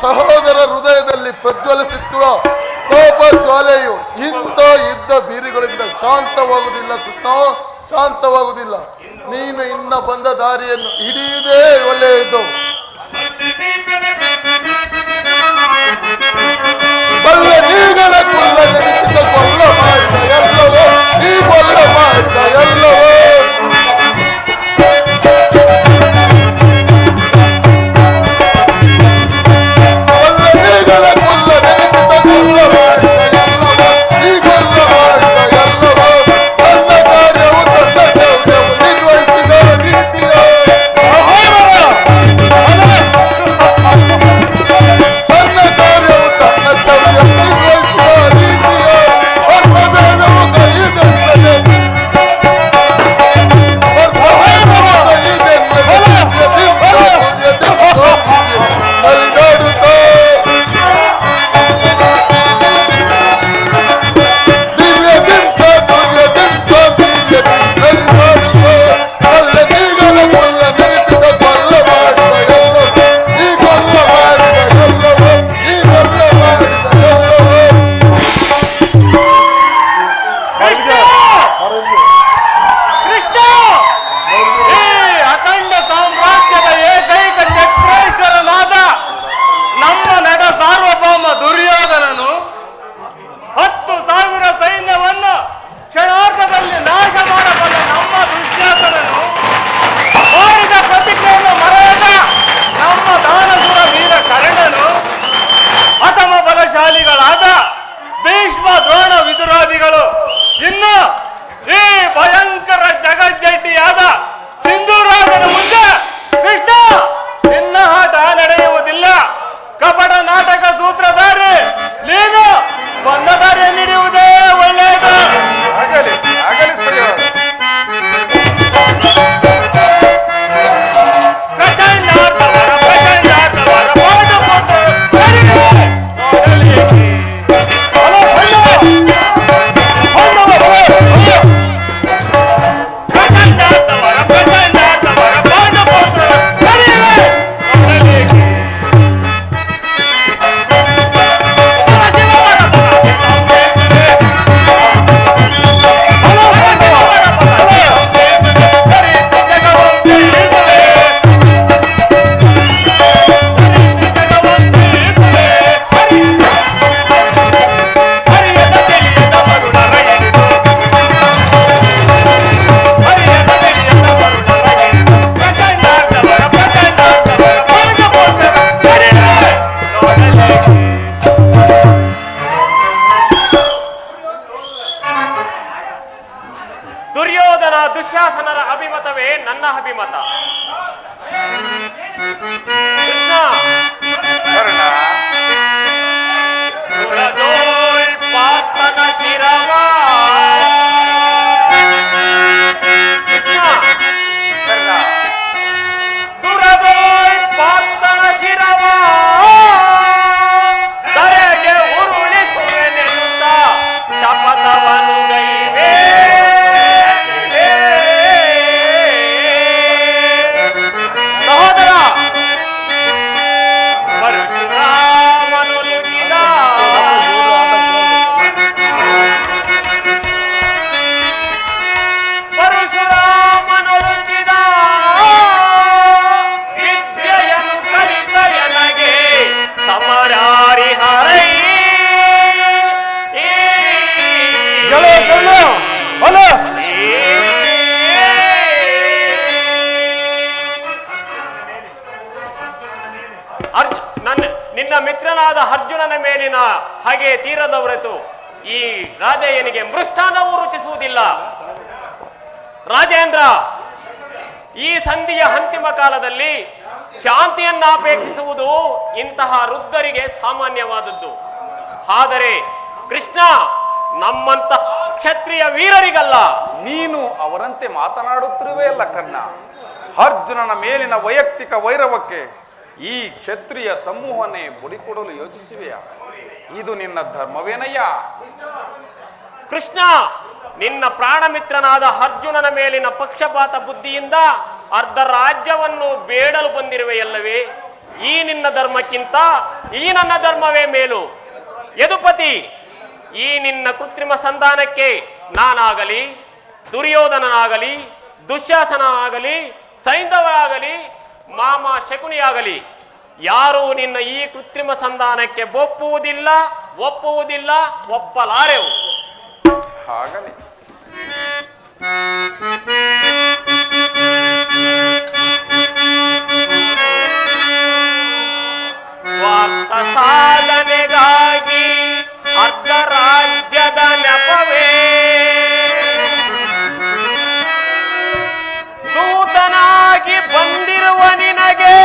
ಸಹೋದರ ಹೃದಯದಲ್ಲಿ ಪ್ರಜ್ವಲಿಸುತ್ತಿರುವ ಕೋಪ ಜ್ವಾಲೆಯು ಇಂಥ ಯುದ್ಧ ಬೀರಿಗಳಿಂದ ಶಾಂತವಾಗುವುದಿಲ್ಲ ಕೃಷ್ಣ, ಶಾಂತವಾಗುವುದಿಲ್ಲ. ನೀನು ಇನ್ನ ಬಂದ ದಾರಿಯನ್ನು ಹಿಡಿಯುವುದೇ ಒಳ್ಳೆಯದು. ಬಲ್ಲ ನೀಗಲ ಕುಲ್ಲ ನೆನೆಸಿದ ಕೊಲ್ಲ ಮಾಡಿದ ಎಲ್ಲವೋ, ನೀ ಕೊಲ್ಲ ಮಾಡಿದ ಎಲ್ಲವೋ. ಹರ ನಿನ್ನ ಮಿತ್ರನಾದ ಅರ್ಜುನನ ಮೇಲಿನ ಹಾಗೆ ತೀರದ ಹೊರತು ಈ ರಾಜಯ್ಯನಿಗೆ ಮೃಷ್ಟಾನವೂ ರುಚಿಸುವುದಿಲ್ಲ. ರಾಜೇಂದ್ರ, ಈ ಸಂಧಿಯ ಅಂತಿಮ ಕಾಲದಲ್ಲಿ ಶಾಂತಿಯನ್ನ ಅಪೇಕ್ಷಿಸುವುದು ಇಂತಹ ವೃದ್ಧರಿಗೆ ಸಾಮಾನ್ಯವಾದದ್ದು. ಆದರೆ ಕೃಷ್ಣ ನಮ್ಮಂತಹ ಕ್ಷತ್ರಿಯ ವೀರರಿಗಲ್ಲ. ನೀನು ಅವರಂತೆ ಮಾತನಾಡುತ್ತಿರುವೆ ಅಲ್ಲ ಕರ್ಣ. ಅರ್ಜುನನ ಮೇಲಿನ ವೈಯಕ್ತಿಕ ವೈರವಕ್ಕೆ ಈ ಕ್ಷತ್ರಿಯ ಸಮೂಹನೇ ಬುಡಿಕೊಡಲು ಯೋಚಿಸುವೆಯಾ? ಇದು ನಿನ್ನ ಧರ್ಮವೇನಯ್ಯ? ಕೃಷ್ಣ, ನಿನ್ನ ಪ್ರಾಣಮಿತ್ರನಾದ ಅರ್ಜುನನ ಮೇಲಿನ ಪಕ್ಷಪಾತ ಬುದ್ಧಿಯಿಂದ ಅರ್ಧ ರಾಜ್ಯವನ್ನು ಬೇಡಲು ಬಂದಿರುವೆಯಲ್ಲವೇ? ಈ ನಿನ್ನ ಧರ್ಮಕ್ಕಿಂತ ಈ ನನ್ನ ಧರ್ಮವೇ ಮೇಲು. ಯದುಪತಿ, ಈ ನಿನ್ನ ಕೃತ್ರಿಮ ಸಂಧಾನಕ್ಕೆ ನಾನಾಗಲಿ, ದುರ್ಯೋಧನನಾಗಲಿ, ದುಶ್ಯಾಸನಾಗಲಿ, ಸೈಂಧವರಾಗಲಿ, ಮಾಮ ಶಕುನಿಯಾಗಲಿ ಯಾರೂ ನಿನ್ನ ಈ ಕೃತ್ರಿಮ ಸಂಧಾನಕ್ಕೆ ಒಪ್ಪುವುದಿಲ್ಲ, ಒಪ್ಪಲಾರೆವು. ಹಾಗಲಿ. ಸ್ವಾರ್ಥ ಸಾಧನೆಗಾಗಿ ಅರ್ಧ ರಾಜ್ಯದ ನೆಪವೇ ದೂತನಾಗಿ ಬಂದಿರುವ ನಿನಗೆ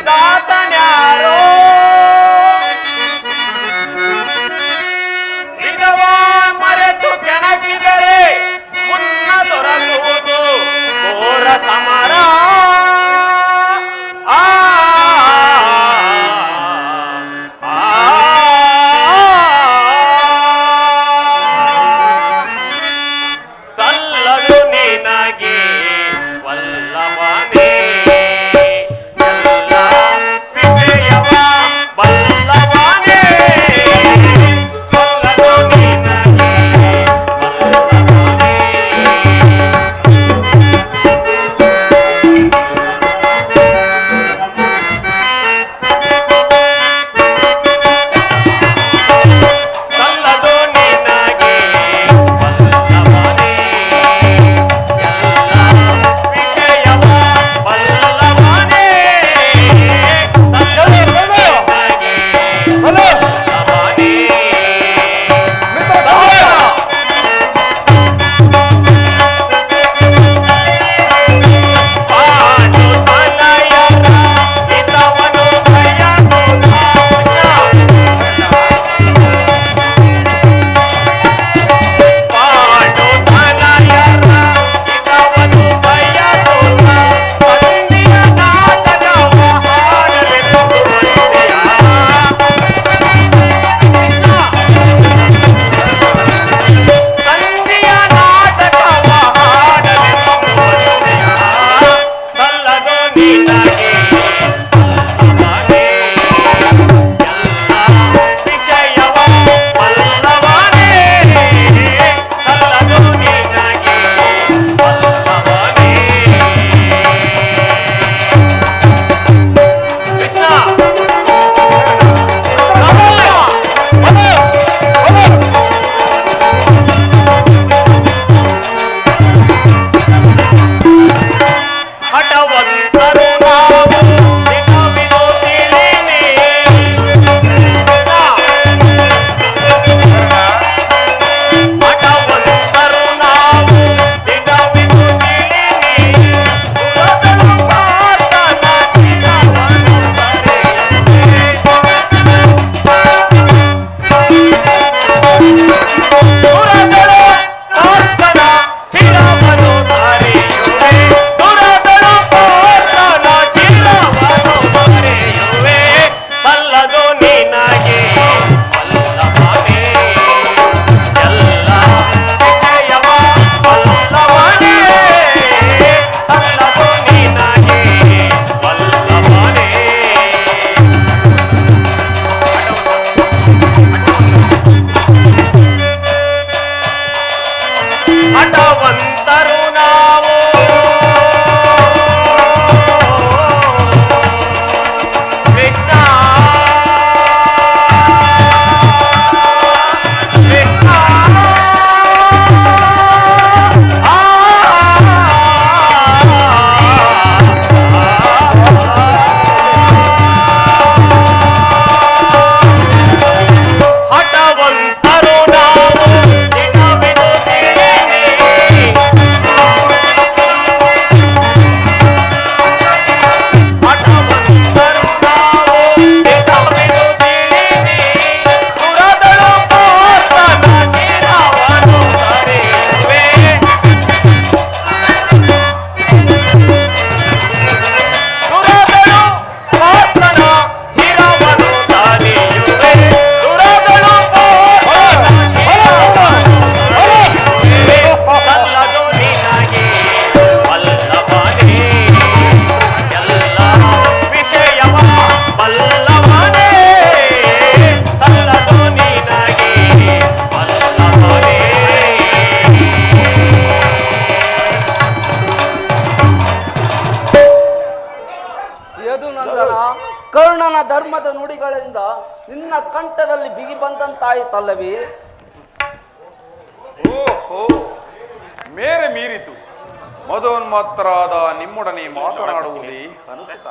ದಾತನ್ಯಾರೋ? ವಿಧವಾ ಮರೆತು ಕೆಣಕಿದರೆ ಮುನ್ನ ದೊರಕುವುದು ದುರ್ಯೋಧನನ ಧರ್ಮದ ನುಡಿಗಳಿಂದ ನಿನ್ನ ಕಂಠದಲ್ಲಿ ಬಿಗಿ ಬಂದಂತಾಯಿತಲ್ಲವೇ? ಓಹೋ, ಮೇರೆ ಮೀರಿತು. ಮದೋನ್ಮತ್ತರಾದ ನಿಮ್ಮೊಡನೆ ಮಾತನಾಡುವುದೇ ಅನುಚಿತ.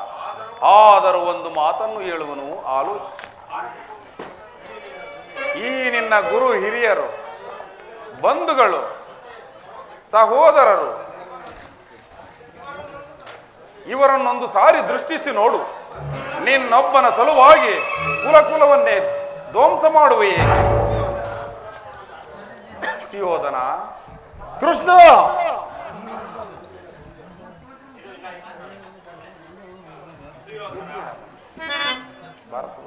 ಆದರೂ ಒಂದು ಮಾತನ್ನು ಹೇಳುವನು, ಆಲೋಚಿಸು. ಈ ನಿನ್ನ ಗುರು ಹಿರಿಯರು, ಬಂಧುಗಳು, ಸಹೋದರರು, ಇವರನ್ನೊಂದು ಸಾರಿ ದೃಷ್ಟಿಸಿ ನೋಡು. ನಿನ್ನೊಬ್ಬನ ಸಲುವಾಗಿ ಕುಲವನ್ನೇ ಧ್ವಂಸ ಮಾಡುವೆ ಏಕೆ? ಸುಯೋಧನ, ಕೃಷ್ಣ, ಭಾರತ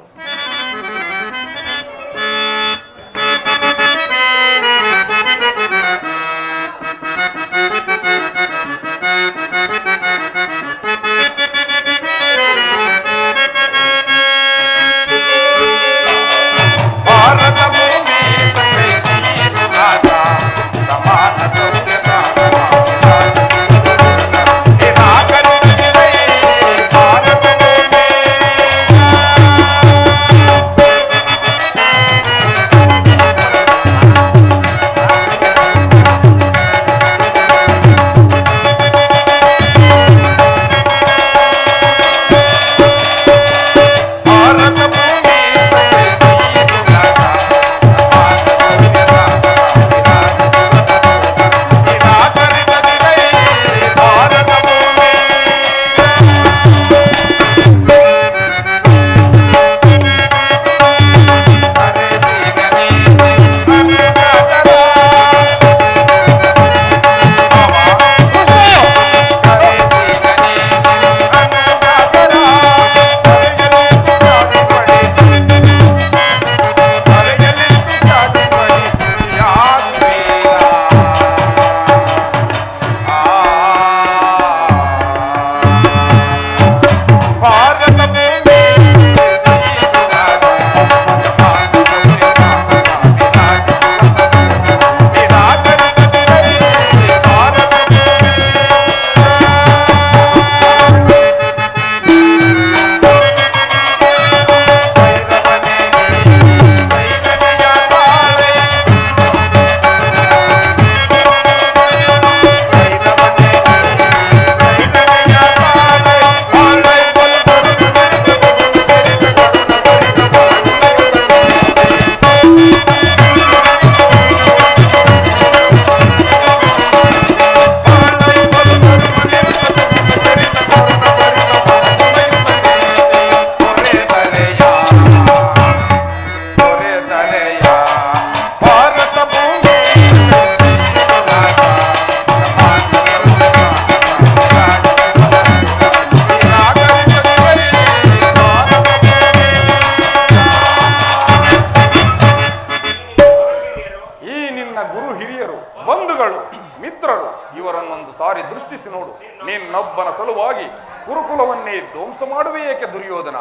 ನಿನ್ನೊಬ್ಬನ ಸಲುವಾಗಿ ಗುರುಕುಲವನ್ನೇ ಧ್ವಂಸ ಮಾಡುವೆ ಏಕೆ ದುರ್ಯೋಧನ?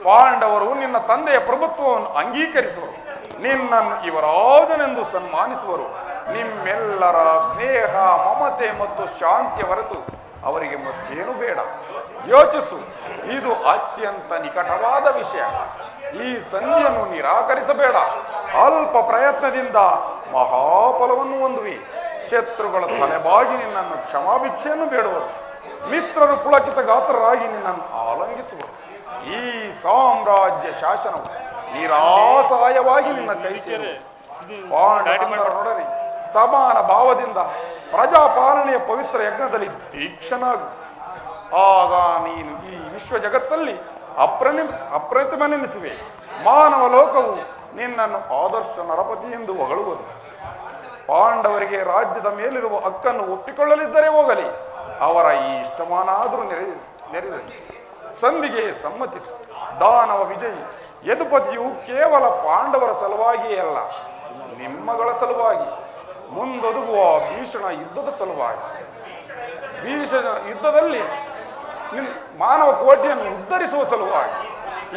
ಪಾಂಡವರು ನಿನ್ನ ತಂದೆಯ ಪ್ರಭುತ್ವವನ್ನು ಅಂಗೀಕರಿಸುವರು, ನಿನ್ನನ್ನು ಯುವರಾಜನೆಂದು ಸನ್ಮಾನಿಸುವರು. ನಿಮ್ಮೆಲ್ಲರ ಸ್ನೇಹ, ಮಮತೆ ಮತ್ತು ಶಾಂತಿಯ ಹೊರತು ಅವರಿಗೆ ಮತ್ತೇನು ಬೇಡ. ಯೋಚಿಸು, ಇದು ಅತ್ಯಂತ ನಿಕಟವಾದ ವಿಷಯ. ಈ ಸಂಧಿಯನ್ನು ನಿರಾಕರಿಸಬೇಡ. ಅಲ್ಪ ಪ್ರಯತ್ನದಿಂದ ಮಹಾಫಲವನ್ನು ಹೊಂದುವಿ. ಶತ್ರುಗಳ ತಲೆಬಾಗಿ ನಿನ್ನನ್ನು ಕ್ಷಮಾಭಿಕ್ಷೆಯನ್ನು ಬೇಡುವರು. ಮಿತ್ರರು ಪುಳಕಿತ ಗಾತ್ರರಾಗಿ ನಿನ್ನನ್ನು ಆಲಂಗಿಸುವರು. ಈ ಸಾಮ್ರಾಜ್ಯ ಶಾಸನವು ನಿರಾಸಹಾಯವಾಗಿ ನಿನ್ನ ಕೈ ಸೇರುವುದು. ಪಾಂಡವರೊಡನೆ ಸಮಾನ ಭಾವದಿಂದ ಪ್ರಜಾಪಾಲನೆಯ ಪವಿತ್ರ ಯಜ್ಞದಲ್ಲಿ ದೀಕ್ಷನಾಗು. ಆಗ ನೀನು ಈ ವಿಶ್ವ ಜಗತ್ತಲ್ಲಿ ಅಪ್ರತಿಮನೆನಿಸುವೆ. ಮಾನವ ಲೋಕವು ನಿನ್ನನ್ನು ಆದರ್ಶ ನರಪತಿ ಎಂದು ಹೊಗಳುವುದು. ಪಾಂಡವರಿಗೆ ರಾಜ್ಯದ ಮೇಲಿರುವ ಹಕ್ಕನ್ನು ಒಪ್ಪಿಕೊಳ್ಳಲಿದ್ದರೆ ಹೋಗಲಿ, ಅವರ ಈ ಇಷ್ಟಮಾನಾದರೂ ನೆರವೇರಿಸು. ಸಂಧಿಗೆ ಸಮ್ಮತಿಸು. ದಾನವ ವಿಜಯಿ ಯದುಪತಿಯು ಕೇವಲ ಪಾಂಡವರ ಸಲುವಾಗಿಯೇ ಅಲ್ಲ, ನಿಮ್ಮಗಳ ಸಲುವಾಗಿ, ಮುಂದೊದಗುವ ಭೀಷಣ ಯುದ್ಧದ ಸಲುವಾಗಿ. ಭೀಷಣ ಯುದ್ಧದಲ್ಲಿ ಮಾನವ ಕೋಟಿಯನ್ನು ಉದ್ಧರಿಸುವ ಸಲುವಾಗಿ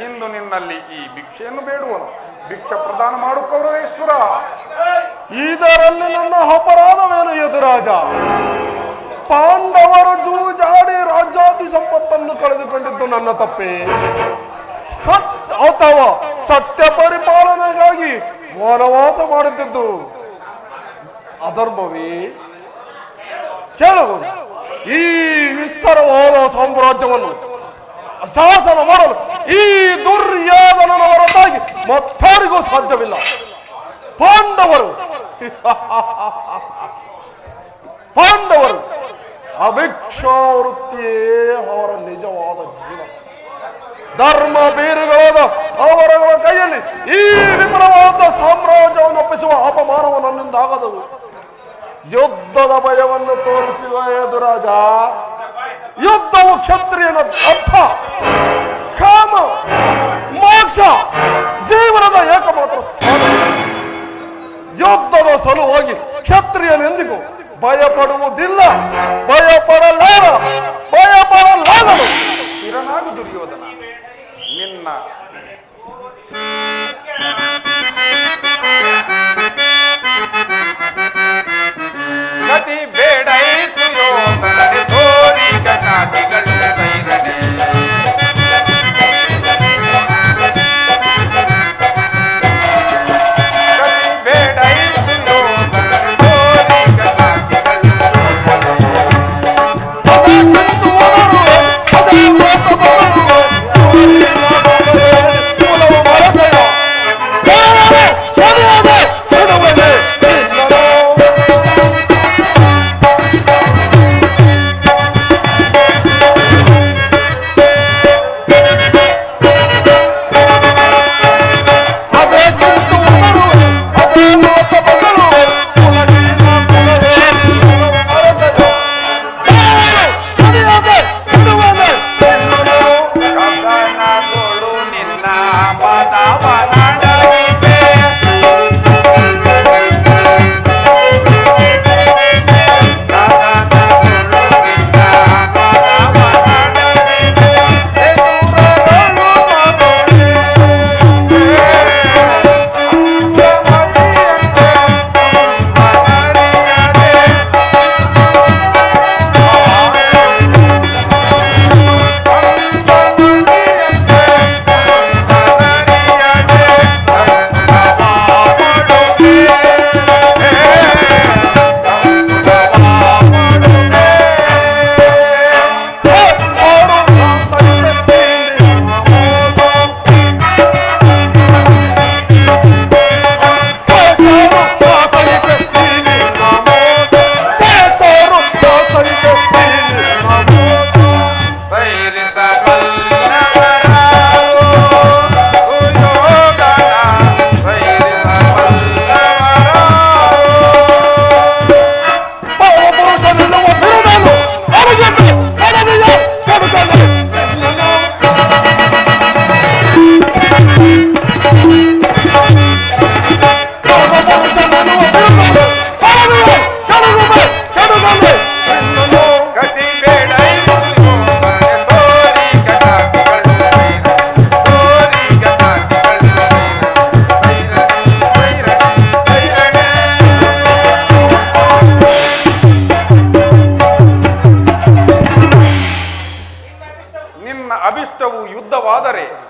ಇಂದು ನಿನ್ನಲ್ಲಿ ಈ ಭಿಕ್ಷೆಯನ್ನು ಬೇಡುವನು. ಭಿಕ್ಷ ಪ್ರದಾನ ಮಾಡು ಕೌರವೇಶ್ವರ. ಇದರಲ್ಲಿ ನನ್ನ ಅಪರಾಧವೇನು ಯದುರಾಜ? ಪಾಂಡವರು ಜೂಜಾಡಿ ರಾಜ್ಯಾದಿ ಸಂಪತ್ತನ್ನು ಕಳೆದುಕೊಂಡಿದ್ದು ನನ್ನ ತಪ್ಪೇ ಅಥವಾ ಸತ್ಯ ಪರಿಪಾಲನೆಗಾಗಿ ವನವಾಸ ಮಾಡುತ್ತಿದ್ದು ಅಧರ್ಮವೇ? ಕೇಳು, ಈ ವಿಸ್ತಾರವಾದ ಸಾಮ್ರಾಜ್ಯವನ್ನು ಶಾಸನ ಮಾಡಲು ಈ ದುರ್ಯೋಧನನ ಹೊರತಾಗಿ ಮತ್ತಾರಿಗೂ ಸಾಧ್ಯವಿಲ್ಲ. ಪಾಂಡವರು ಅಭಿಕ್ಷಾವೃತ್ತಿಯೇ ಅವರ ನಿಜವಾದ ಜೀವನ. ಧರ್ಮ ಬೀರುಗಳಾದ ಅವರಗಳ ಕೈಯಲ್ಲಿ ಈ ವಿಪುಲವಾದ ಸಾಮ್ರಾಜ್ಯವನ್ನು ಒಪ್ಪಿಸುವ ಅಪಮಾನವು ನನ್ನಿಂದ ಆಗದು. ಯುದ್ಧದ ಭಯವನ್ನು ತೋರಿಸುವ ಎದುರಾಜ. ಯುದ್ಧವು ಕ್ಷತ್ರಿಯನ ಅರ್ಥ, ಕಾಮ, ಮೋಕ್ಷ, ಜೀವನದ ಏಕಮಾತ್ರ ಸಾಧನೆ. ಯುದ್ಧದ ಸಲುವಾಗಿ ಕ್ಷತ್ರಿಯನೆಂದಿಗೂ ಭಯಪಡುವುದಿಲ್ಲ, ಭಯಪಡಲಾಗದು. ಸ್ಥಿರನಾಗು ದುರ್ಯೋಧನ. ನಿನ್ನ ಗತಿ ಬೇಡ ತೋರಿ ಗಣಾತಿಗಳು ಸೈರನೆ. ಗತಿ ಬೇಡ ತೋರಿ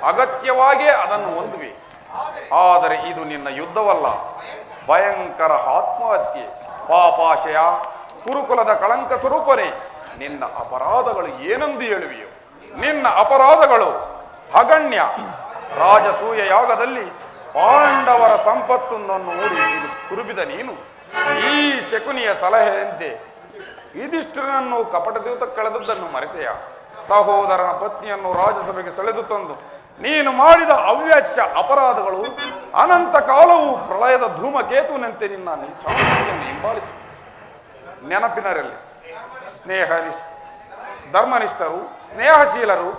ಅಗತ್ಯವಾಗಿಯೇ ಅದನ್ನು ಹೊಂದುವೆ. ಆದರೆ ಇದು ನಿನ್ನ ಯುದ್ಧವಲ್ಲ, ಭಯಂಕರ ಆತ್ಮಹತ್ಯೆ. ಪಾಪಾಶಯ, ಕುರುಕುಲದ ಕಳಂಕ ಸ್ವರೂಪನೇ, ನಿನ್ನ ಅಪರಾಧಗಳು ಏನೆಂದು ಹೇಳುವೆಯೋ? ನಿನ್ನ ಅಪರಾಧಗಳು ಅಗಣ್ಯ. ರಾಜಸೂಯ ಯಾಗದಲ್ಲಿ ಪಾಂಡವರ ಸಂಪತ್ತನ್ನು ನೋಡಿ ಕುರುಬಿದ ನೀನು ಈ ಶಕುನಿಯ ಸಲಹೆಯಂತೆ ಯುಧಿಷ್ಠಿರನನ್ನು ಕಪಟದ್ಯೂತ ಕಳೆದದ್ದನ್ನು ಮರೆತೆಯ? ಸಹೋದರನ ಪತ್ನಿಯನ್ನು ರಾಜಸಭೆಗೆ ಸೆಳೆದು ತಂದು ನೀನು ಮಾಡಿದ ಅವ್ಯಾಚ್ಯ ಅಪರಾಧಗಳು ಅನಂತ ಕಾಲವೂ ಪ್ರಳಯದ ಧೂಮಕೇತುವಿನಂತೆ ನಿನ್ನ ನೀಚಾಂತಿಯನ್ನು ಹಿಂಬಾಲಿಸು. ನೆನಪಿನರಲ್ಲಿ ಧರ್ಮನಿಷ್ಠರು, ಸ್ನೇಹಶೀಲರು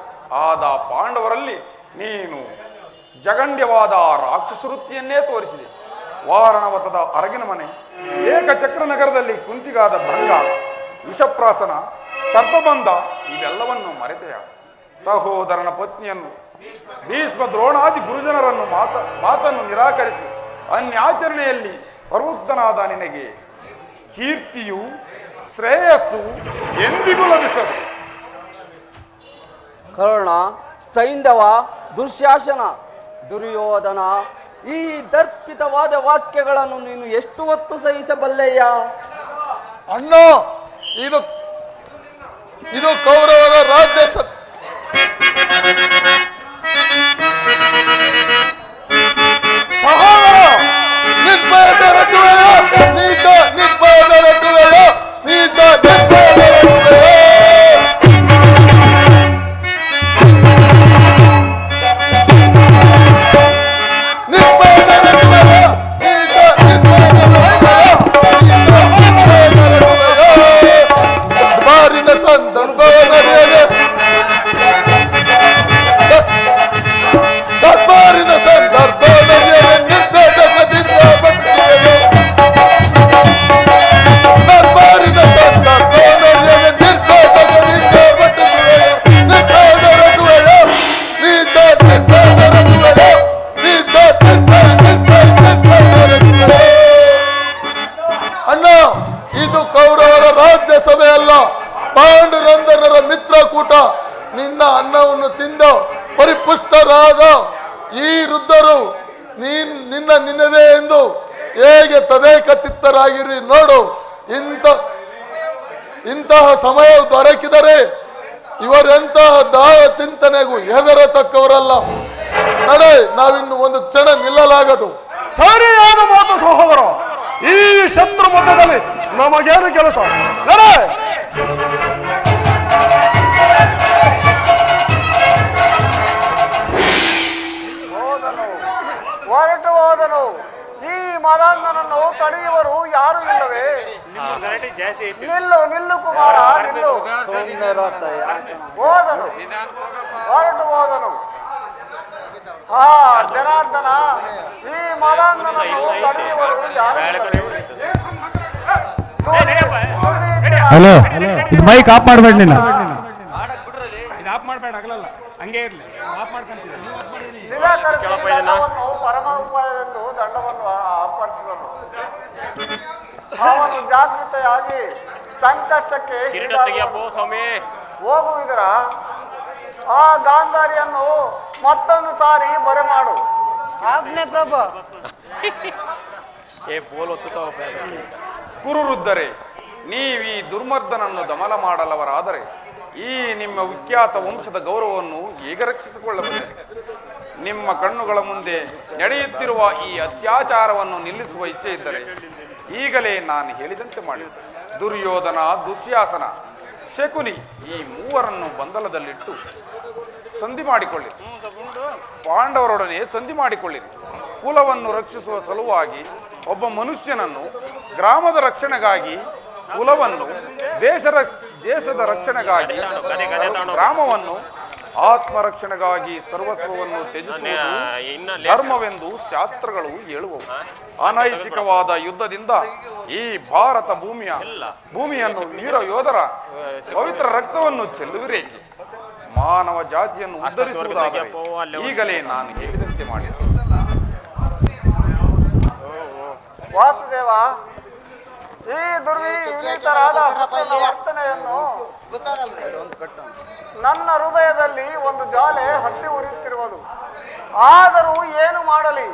ಆದ ಪಾಂಡವರಲ್ಲಿ ನೀನು ಜಗಂಡ್ಯವಾದ ರಾಕ್ಷಸ ವೃತ್ತಿಯನ್ನೇ ತೋರಿಸಿದೆ. ವಾರಣವತದ ಅರಗಿನ ಮನೆ, ಏಕಚಕ್ರ ನಗರದಲ್ಲಿ ಕುಂತಿಗಾದ ಭಂಗ, ವಿಷಪ್ರಾಸನ, ಸರ್ಪಬಂಧ ಇವೆಲ್ಲವನ್ನು ಮರೆತೆಯ? ಸಹೋದರನ ಪತ್ನಿಯನ್ನು, ಭೀಷ್ಮ ದ್ರೋಣಾದಿ ಗುರುಜನರನ್ನು ಮಾತನ್ನು ನಿರಾಕರಿಸಿ ಅನ್ಯಾಚರಣೆಯಲ್ಲಿ ಪ್ರವೃತ್ತನಾದ ನಿನಗೆ ಕೀರ್ತಿಯು ಶ್ರೇಯಸ್ಸು ಎಂದಿಗೂ ಲಭಿಸದು. ಕರ್ಣ, ಸೈಂಧವ, ದುಶ್ಯಾಸನ, ದುರ್ಯೋಧನ, ಈ ದರ್ಪಿತವಾದ ವಾಕ್ಯಗಳನ್ನು ನೀನು ಎಷ್ಟು ಹೊತ್ತು ಸಹಿಸಬಲ್ಲೆಯ? ಅಣ್ಣ, ಇದು ಕೌರವರ ರಾಜ್ಯ ನಿರ್ಭಯದ ರಘುವೆಯ ನೀತ ನಿರ್ಭಯದ ರಘುವೆಯ ನೀತ ನಿರ್ಭಯದ ರಘುವೆಯ ನಿರ್ಭಯದ ರಘುವೆಯ ನೀತ ನಿರ್ಭಯದ ರಘುವೆಯ ಬಾರಿನ ಸಂದರ್ಭವನರಿಯದೆ ದರ್ಬಾರಿನ ಸಂದರ್ಭವನರಿಯದೆ ನಿರ್ಭೇದಕದಿಂದ ಬದುಕುವೆಯೋ ದರ್ಬಾರಿನ ಸಂದರ್ಭವನರಿಯದೆ ನಿರ್ಭೇದಕದಿಂದ ಬದುಕುವೆಯೋ ನಿರ್ಭೇದ ರಘುವೆಯೋ ನೀತ ನಿರ್ಭೇದ ರಘುವೆಯೋ ನೀತ ನಿರ್ಭೇದ ರಘುವೆಯೋ. ಅಣ್ಣ, ಇದು ಕೌರವರ ರಾಜ್ಯ ಸಭೆ ಅಲ್ಲ, ಪಾಂಡುರಂಗನರ ಮಿತ್ರಕೂಟ. ನಿನ್ನ ಅನ್ನವನ್ನು ತಿಂದು ಪರಿಪುಷ್ಟರಾದ ಈ ವೃದ್ಧರು ನಿನ್ನದೇ ಎಂದು ಹೇಗೆ ತದೇಕ ಚಿತ್ತರಾಗಿರಿ ನೋಡು. ಇಂತಹ ಸಮಯ ದೊರಕಿದರೆ ಇವರೆಂತಹ ದಾಹ ಚಿಂತನೆಗೂ ಹೆದರತಕ್ಕವರಲ್ಲ. ನಡೆ, ನಾವಿನ್ನು ಒಂದು ಕ್ಷಣ ನಿಲ್ಲಲಾಗದು. ಸರಿಯಾದ ಮಾತು ಸಹೋದರ. ಈ ಶತ್ರು ಮಧ್ಯದಲ್ಲಿ ನಮಗೇನು ಕೆಲಸ? ನಡೆ. ಹೊರಟು ಹೋದನು. ಈ ಮದಾಂಧನನ್ನು ತಡೆಯುವರು ಯಾರು ಇಲ್ಲವೇ? ನಿಲ್ಲು ನಿಲ್ಲು ಕುಮಾರ, ನಿಲ್ಲು. ಹೋದನು, ಹೊರಟು ಹೋದನು. ಹಾ ಜನಾರ್ದನ, ಈ ಮದಾಂಧನನ್ನು ತಡೆಯುವರು ಯಾರು ಇಲ್ಲವೇ? ಹಲೋ, ಇದು ಮೈಕ್ ಆಫ್ ಮಾಡಬೇಡ ನೀನು. ನಿರಾಕರಿಸಿ ದಂಡವನ್ನು ಪರಮ ಉಪಾಯವೆಂದು ದಂಡವನ್ನು ಅರ್ಪಿಸಿದನು. ಅವನು ಜಾಗೃತೆಯಾಗಿ ಸಂಕಷ್ಟಕ್ಕೆ ಹೋಗುವುದರ ಆ ಗಾಂಧಾರಿಯನ್ನು ಮತ್ತೊಂದು ಸಾರಿ ಬರಮಾಡು. ಆಜ್ಞೆ ಪ್ರಭು. ಕುರುವೃದ್ಧರೇ, ನೀವೀ ದುರ್ಮರ್ದನನ್ನು ದಮನ ಮಾಡಲವರಾದರೆ ಈ ನಿಮ್ಮ ವಿಖ್ಯಾತ ವಂಶದ ಗೌರವವನ್ನು ಹೇಗೆ ರಕ್ಷಿಸಿಕೊಳ್ಳಬಹುದು? ನಿಮ್ಮ ಕಣ್ಣುಗಳ ಮುಂದೆ ನಡೆಯುತ್ತಿರುವ ಈ ಅತ್ಯಾಚಾರವನ್ನು ನಿಲ್ಲಿಸುವ ಇಚ್ಛೆ ಇದ್ದರೆ ಈಗಲೇ ನಾನು ಹೇಳಿದಂತೆ ಮಾಡಿ. ದುರ್ಯೋಧನ, ದುಶ್ಯಾಸನ, ಶಕುನಿ ಈ ಮೂವರನ್ನು ಬಂಧನದಲ್ಲಿಟ್ಟು ಸಂಧಿ ಮಾಡಿಕೊಳ್ಳಿ. ಪಾಂಡವರೊಡನೆ ಸಂಧಿ ಮಾಡಿಕೊಳ್ಳಿ. ಕುಲವನ್ನು ರಕ್ಷಿಸುವ ಸಲುವಾಗಿ ಒಬ್ಬ ಮನುಷ್ಯನನ್ನು, ಗ್ರಾಮದ ರಕ್ಷಣೆಗಾಗಿ ಕುಲವನ್ನು, ದೇಶದ ರಕ್ಷಣೆಗಾಗಿ ಗ್ರಾಮವನ್ನು, ಆತ್ಮರಕ್ಷಣೆಗಾಗಿ ಸರ್ವಸ್ವವನ್ನು ತ್ಯಜಿಸುವುದು ಧರ್ಮವೆಂದು ಶಾಸ್ತ್ರಗಳು ಹೇಳುವವು. ಅನೈತಿಕವಾದ ಯುದ್ಧದಿಂದ ಈ ಭಾರತ ಭೂಮಿಯನ್ನು ವೀರ ಯೋಧರ ಪವಿತ್ರ ರಕ್ತವನ್ನು ಚೆಲ್ಲುವಿರೇಕೆ? ಮಾನವ ಜಾತಿಯನ್ನು ಉದ್ಧರಿಸುವುದಾದರೆ ಈಗಲೇ ನಾನು ಹೇಳಿದಂತೆ ಮಾಡಿ. ವಾಸುದೇವ, ಈ ದುರ್ವಿನೀತರಾದ ವರ್ತನೆಯನ್ನು ನನ್ನ ಹೃದಯದಲ್ಲಿ ಒಂದು ಜಾಲೆ ಹತ್ತಿ ಉರಿಯುತ್ತಿರುವುದು. ಆದರೂ ಏನು ಮಾಡಲಿ?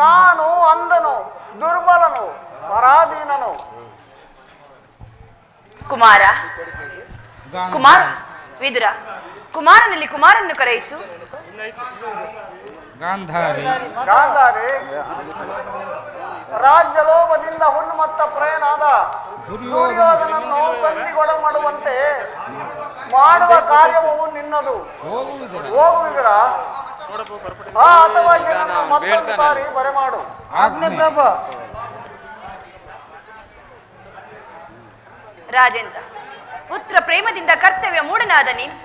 ನಾನು ಅಂಧನು, ದುರ್ಬಲನು, ಪರಾಧೀನನು. ಕುಮಾರ, ಕುಮಾರ, ವಿದುರ, ಕುಮಾರನಲ್ಲಿ ಕುಮಾರನ್ನು ಕರೆಯಿಸು. ಗಾಂಧಾರಿ, ರಾಜ್ಯ ಲೋಭದಿಂದ ಹುಣ್ಣುಮತ್ತ ಪ್ರಯನಾದ ದುರ್ಯೋಧನನ್ನು ಸಂಧಿಗೊಳ ಮಾಡುವಂತೆ ಮಾಡುವ ಕಾರ್ಯವು ನಿನ್ನದು. ಹೋಗುವಿದರ ಅಥವಾ ಇದನ್ನು ಮತ್ತೊಂದು ಸಾರಿ ಬರೆಮಾಡು. ಆಜ್ಞೆ ಪ್ರಭು. ರಾಜೇಂದ್ರ, ಪುತ್ರ ಪ್ರೇಮದಿಂದ ಕರ್ತವ್ಯ ಮೂಢನಾದ ನೀನು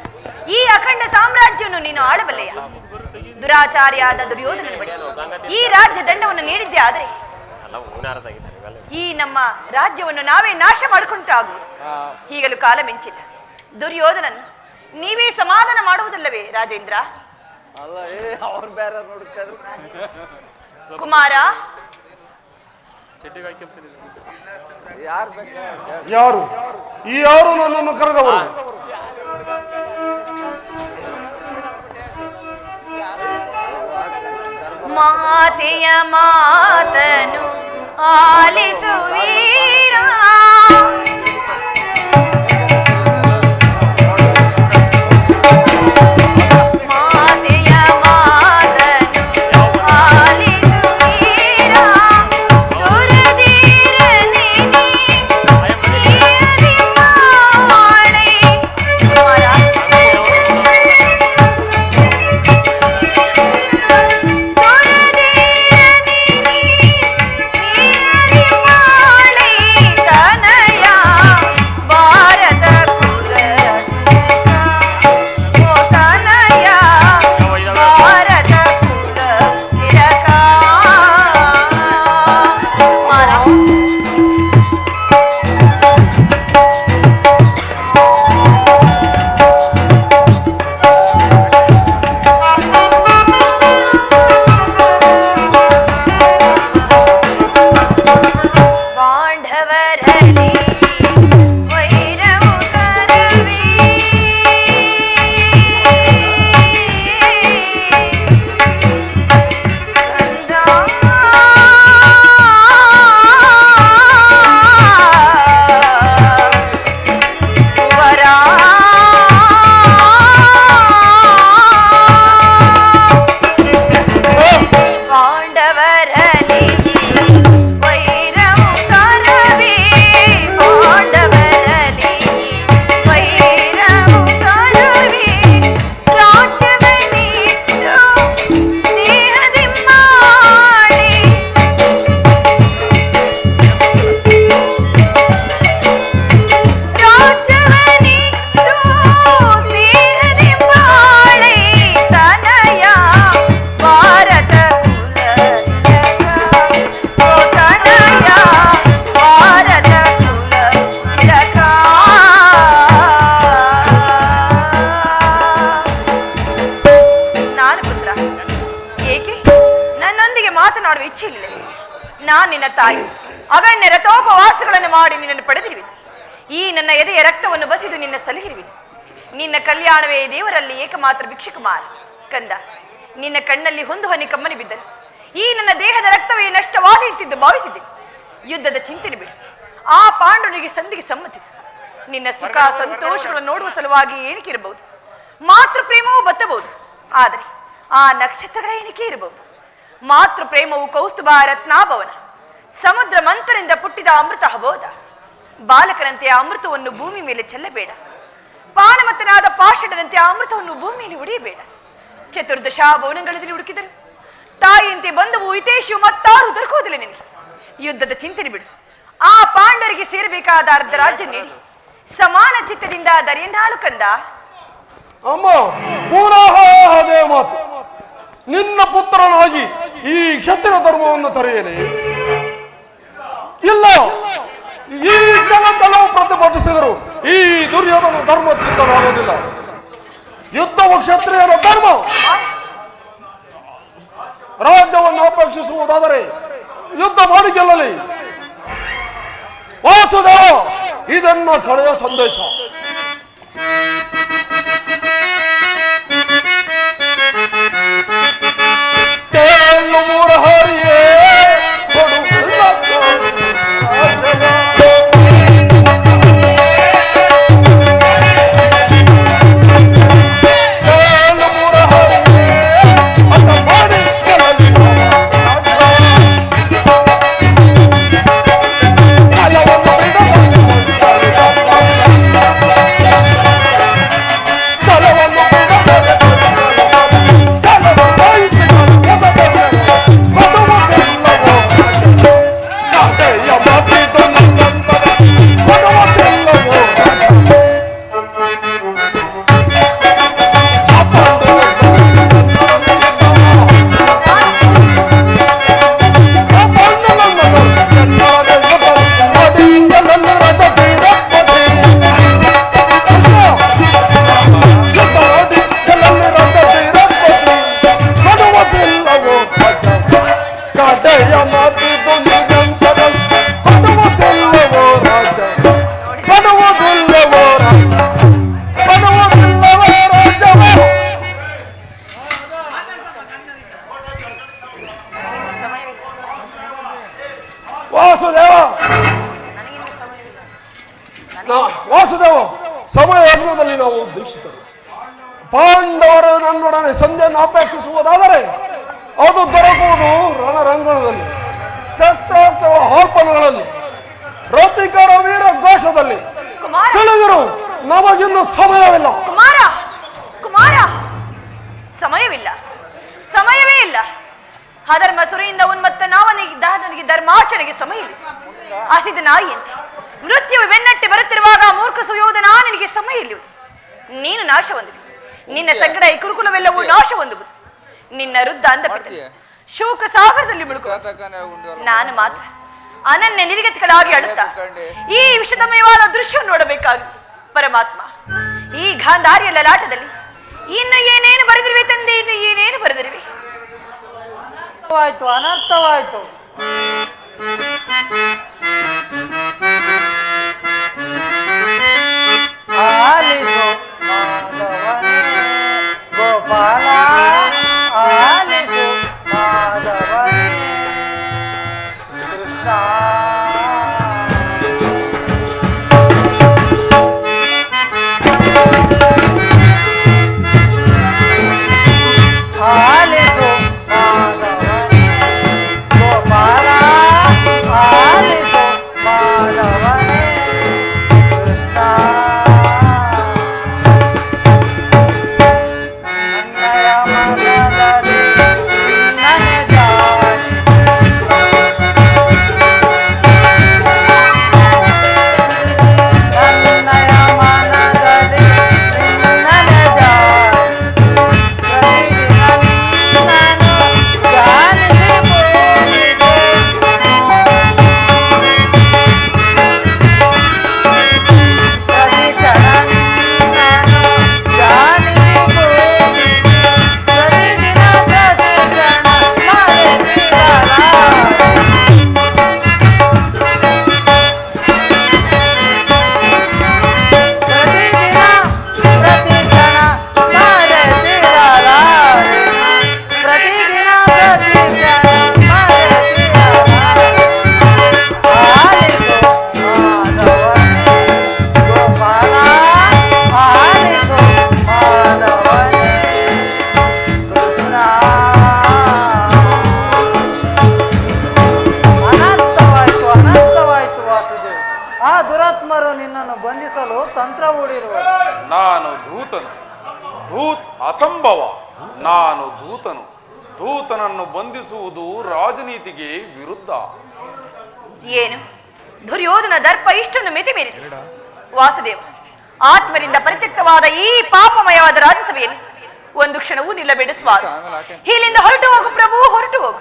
ಈ ಅಖಂಡ ಸಾಮ್ರಾಜ್ಯವನ್ನು ನೀನು ಆಳಬಲ್ಲೆಯ? ದುರಾಚಾರಿಯಾದ ದುರ್ಯೋಧನನ ಬಳಿ ಈ ರಾಜ್ಯ ದಂಡವನ್ನು ನೀಡಿದ್ದೆ ಆದರೆ ಈ ನಮ್ಮ ರಾಜ್ಯವನ್ನು ನಾವೇ ನಾಶ ಮಾಡಿಕೊಂಡಾಗುವುದು. ಹೀಗಲೂ ಕಾಲ ಮಿಂಚಿಲ್ಲ. ದುರ್ಯೋಧನನ್ನು ನೀವೇ ಸಮಾಧಾನ ಮಾಡುವುದಲ್ಲವೇ ರಾಜೇಂದ್ರ? ಕುಮಾರ, ಯಾರು ಈ ಯಾರು ನನ್ನನ್ನು ಕರೆದವರು? ಮಾತೆಯ ಮಾತನು ಆಲಿಸುವೀರ ಮಾತೆಯ ಮಾತನು ಆಲಿಸುವೀರ ದುರದೀರ ಮಾತನಾಡುವ ಇಚ್ಛೆ ಇಲ್ಲ. ನಾನು ನಿನ್ನ ತಾಯಿ ಅಗಣ್ಯ ರಥೋಪವಾಸಗಳನ್ನು ಮಾಡಿ ನಿನ್ನನ್ನು ಪಡೆದಿರುವೆ. ಈ ನನ್ನ ಎದೆಯ ರಕ್ತವನ್ನು ಬಸಿದು ನಿನ್ನ ಸಲಹಿರುವೆ. ನಿನ್ನ ಕಲ್ಯಾಣವೇ ದೇವರಲ್ಲಿ ಏಕಮಾತ್ರ ಭಿಕ್ಷುಕುಮಾರ. ಕಂದ, ನಿನ್ನ ಕಣ್ಣಲ್ಲಿ ಒಂದು ಹನಿ ಕಮ್ಮನಿ ಬಿದ್ದರು ಈ ನನ್ನ ದೇಹದ ರಕ್ತವೇ ನಷ್ಟವಾದೀತೆಂದು ಭಾವಿಸಿದೆ. ಯುದ್ಧದ ಚಿಂತನೆ ಬಿಡು. ಆ ಪಾಂಡುನಿಗೆ ಸಂಧಿಗೆ ಸಮ್ಮತಿಸು. ನಿನ್ನ ಸುಖ ಸಂತೋಷಗಳನ್ನು ನೋಡುವ ಸಲುವಾಗಿ ಎಣಿಕೆ ಇರಬಹುದು, ಮಾತೃ ಪ್ರೇಮವೂ ಬತ್ತಬಹುದು. ಆದರೆ ಆ ನಕ್ಷತ್ರಗಳ ಎಣಿಕೆ ಇರಬಹುದು. ಮಾತೃ ಪ್ರೇಮವು ಕೌಸ್ತುಭ ರತ್ನಾಭವನ, ಸಮುದ್ರ ಮಂಥನಿಂದ ಪುಟ್ಟಿದ ಅಮೃತ ಹಬೋದ. ಬಾಲಕನಂತೆ ಆ ಅಮೃತವನ್ನು ಭೂಮಿ ಮೇಲೆ ಚೆಲ್ಲಬೇಡ. ಪಾನಮತನಾದ ಪಾಷಂಡನಂತೆ ಆ ಅಮೃತವನ್ನು ಭೂಮಿಯಲ್ಲಿ ಹೊಡೆಯಬೇಡ. ಚತುರ್ದಶ ಭವನಗಳಲ್ಲಿ ಹುಡುಕಿದರು ತಾಯಿಯಂತೆ ಬಂಧುವು ಹಿತೇಶಿಯು ಮತ್ತಾರು ದೊರಕುವುದಿಲ್ಲ ನಿನಗೆ. ಯುದ್ಧದ ಚಿಂತನೆ ಬಿಡು. ಆ ಪಾಂಡವರಿಗೆ ಸೇರಬೇಕಾದ ಅರ್ಧ ರಾಜ್ಯ ನೀಡಿ ಸಮಾನ ಚಿತ್ತದಿಂದ ದರೆಯನ್ನಾಳು ಕಂದ. ಅಮ್ಮ, ಪುನಃ ಅದೇ ಮಾತು. ನಿನ್ನ ಪುತ್ರನಾಗಿ ಈ ಕ್ಷತ್ರಿಯ ಧರ್ಮವನ್ನು ತರೆಯಲಿ ಇಲ್ಲ. ಈ ಜಗತ್ತೆಲ್ಲವೂ ಪ್ರತಿಭಟಿಸಿದರು ಈ ದುರ್ಯೋಧನ ಧರ್ಮ ಚಿತ್ತನಾಗುವುದಿಲ್ಲ. ಯುದ್ಧವು ಕ್ಷತ್ರಿಯರ ಧರ್ಮ. ರಾಜ್ಯವನ್ನು ಅಪೇಕ್ಷಿಸುವುದಾದರೆ ಯುದ್ಧ ಮಾಡಿ ಗೆಲ್ಲಲಿ. ವಾಸುದೇವ, ಇದನ್ನ ಕಡೆಯ ಸಂದೇಶ. ವಾಸುದೇವ ನನಗಿನ್ನು ಸಮಯವಿಲ್ಲ. ವಾಸುದೇವ, ಸಮಯ ಯಜ್ಞದಲ್ಲಿ ನಾವು ದೀಕ್ಷಿತರು. ಪಾಂಡವರು ನನ್ನೊಡನೆ ಸಂಜೆಯನ್ನು ಅಪೇಕ್ಷಿಸುವುದಾದರೆ ಅದು ದೊರಕುವುದು ರಣರಂಗಣದಲ್ಲಿ, ಶಸ್ತ್ರಾಸ್ತ್ರಗಳ ಹೋರ್ಪಣಗಳಲ್ಲಿ, ರತಿಕರ ವೀರ ಘೋಷದಲ್ಲಿ. ತಿಳಿದರು, ನಮಗಿನ್ನು ಸಮಯವಿಲ್ಲ. ಕುಮಾರ ಕುಮಾರ, ಸಮಯವಿಲ್ಲ, ಸಮಯವೇ ಇಲ್ಲ. ಅಧರ್ಮ ಸುರಿಯಿಂದ ಉನ್ಮತ್ತ ನಾವನಿಗೆ ಧರ್ಮಾಚರಣೆಗೆ ಸಮಯ ಇಲ್ಲ. ಹಸಿದ ನಾಯಿಯಂತೆ ಮೃತ್ಯುವು ಬೆನ್ನಟ್ಟಿ ಬರುತ್ತಿರುವಾಗ ಮೂರ್ಖ ಸುಯೋಧನ ನಿನಗೆ ಸಮಯ ಇಲ್ಲುವುದು. ನೀನು ನಾಶ ಹೊಂದುವುದು, ನಿನ್ನ ಸಂಗಡ ಈ ಕುರುಕುಲವೆಲ್ಲವೂ ನಾಶ ಹೊಂದುವುದು. ನಿನ್ನ ವೃದ್ಧ ಅಂದಬಿಟ್ಟು ಶೋಕ ಸಾಗರದಲ್ಲಿ ಮುಳುಗು. ನಾನು ಮಾತ್ರ ಅನನ್ಯ ನಿರ್ಗತಿಗಳಾಗಿ ಅಳುತ್ತಾ ಈ ವಿಷದಮಯವಾದ ದೃಶ್ಯ ನೋಡಬೇಕಾಗಿತ್ತು. ಪರಮಾತ್ಮ, ಈ ಗಾಂಧಾರಿಯ ಲಲಾಟದಲ್ಲಿ ಇನ್ನು ಏನೇನು ಬರೆದಿರುವೆ ತಂದೆ, ಇನ್ನು ಏನೇನು ಬರೆದಿರುವೆ? ಅನರ್ಥವಾಯ್ತು. ಆಲಿಸು ಮಾಧವನೇ ಗೋಪಾಲ, ಆಲಿಸು ಮಾಧವನೇ ಕೃಷ್ಣ. ಆಲಿಸು ಮಾಧವನೇ ಗೋಪಾಲ, ಆಲಿಸು ಮಾಧವನೇ ಕೃಷ್ಣ. ನನ್ನಯ ಮನದಲ್ಲಿ ನಿನ್ನನೆ ಜಾರಿ, ನನ್ನಯ ಮನದಲ್ಲಿ ನಿನ್ನನೆ ಜಾರಿ, ಪ್ರತಿದಿನ ನಿನ್ನನ್ನು ಧ್ಯಾನಿಸಿ ಪೂಜಿಸೆ. ಪ್ರತಿ ಕ್ಷಣ ನಿನ್ನನ್ನು ಧ್ಯಾನಿಸಿ ಪೂಜಿಸೆ. ಪ್ರತಿದಿನ ಪ್ರತಿ ಕ್ಷಣ ಮರೆತಿರಲಾರೆ. ಪ್ರತಿದಿನ ಪ್ರತಿ ಕ್ಷಣ ಮರೆತಿರಲಾರೆ. ಪ್ರತಿದಿನ ಪ್ರತಿ ಕ್ಷಣ ಮರೆತಿರಲಾರೆ. ಆಲಿಸು ಮಾಧವನೇ ಗೋಪಾಲ, ಆಲಿಸು ಮಾಧವನೇ ಕೃಷ್ಣ. ಅನರ್ಥವಾಯ್ತು, ಅನರ್ಥವಾಯ್ತು ವಾಸುದೇವ. ಆ ದುರಾತ್ಮರು ನಿನ್ನನ್ನು ಬಂಧಿಸಲು ತಂತ್ರ ಹೂಡಿರುವರು. ನಾನು ಧೂತನು, ಅಸಂಭವ. ನಾನು ಧೂತನು. ಧೂತನನ್ನು ಬಂಧಿಸುವುದು ರಾಜನೀತಿಗೆ ವಿರುದ್ಧ. ಏನು ದುರ್ಯೋಧನ ದರ್ಪ ಇಷ್ಟೊಂದು ಮಿತಿ ಮೀರಿತು? ವಾಸುದೇವ, ಆತ್ಮರಿಂದ ಪರಿತ್ಯಕ್ತವಾದ ಈ ಪಾಪಮಯವಾದ ರಾಜ್ಯಸಭೆಯಲ್ಲಿ ಒಂದು ಕ್ಷಣವೂ ನಿಲ್ಲಬೇಡಿಸುವಾಗ ಇಲ್ಲಿಂದ ಹೊರಟು ಹೋಗು ಪ್ರಭು, ಹೊರಟು ಹೋಗು.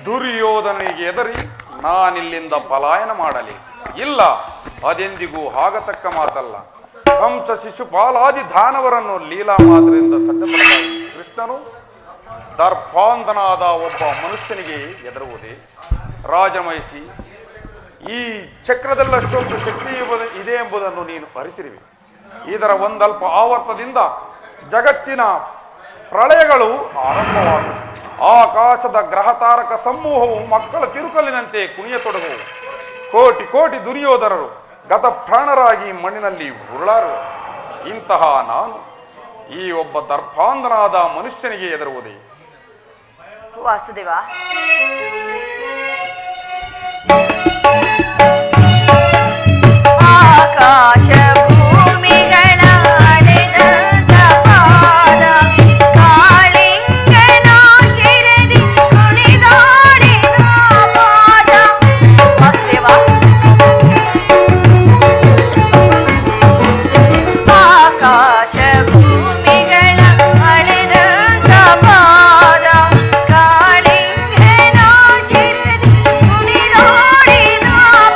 ದುರ್ಯೋಧನಿಗೆ ಎದರಿ ನಾನಿಲ್ಲಿಂದ ಪಲಾಯನ ಮಾಡಲಿ? ಇಲ್ಲ, ಅದೆಂದಿಗೂ ಆಗತಕ್ಕ ಮಾತಲ್ಲ. ಕಂಸ ಶಿಶುಪಾಲಾದಿ ದಾನವರನ್ನು ಲೀಲಾ ಮಾತ್ರದಿಂದ ಸಡ್ಡಪಡಿಸಿದ ಕೃಷ್ಣನು ದರ್ಪಾಂಧನಾದ ಒಬ್ಬ ಮನುಷ್ಯನಿಗೆ ಎದುರುವುದೇ? ರಾಜಮಹಿಷಿ, ಈ ಚಕ್ರದಲ್ಲಷ್ಟೊಂದು ಶಕ್ತಿ ಇದೆ ಎಂಬುದನ್ನು ನೀನು ಅರಿತಿರುವೆ. ಇದರ ಒಂದಲ್ಪ ಆವರ್ತದಿಂದ ಜಗತ್ತಿನ ಪ್ರಳಯಗಳು ಆರಂಭವಾಗುವು. ಆಕಾಶದ ಗ್ರಹ ತಾರಕ ಸಮೂಹವು ಮಕ್ಕಳ ತಿರುಕಲಿನಂತೆ ಕುಣಿಯತೊಡಗುವು. ಕೋಟಿ ಕೋಟಿ ದುರ್ಯೋಧನರು ಗತ ಪ್ರಾಣರಾಗಿ ಮಣ್ಣಿನಲ್ಲಿ ಉರುಳಾರು. ಇಂತಹ ನಾನು ಈ ಒಬ್ಬ ದರ್ಪಾಂಧನಾದ ಮನುಷ್ಯನಿಗೆ ಎದುರುವುದೇ? ವಾಸುದೇವ, ಆಕಾಶ ಭೂಮಿಗಳ ಅಳೆದ ಪಾದ, ಕಾಳಿಂಗನ ಶಿರದಿ ಕುಣಿದಾಡಿದ ಪಾದ. ವಾಸುದೇವ, ಆಕಾಶ ಭೂಮಿಗಳ ಅಳೆದ ಪಾದ, ಕಾಳಿಂಗನ ಶಿರದಿ ಕುಣಿದಾಡಿದ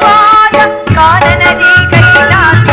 ಪಾದ. ಕಾನನದಿ ಕೈಲಾಸ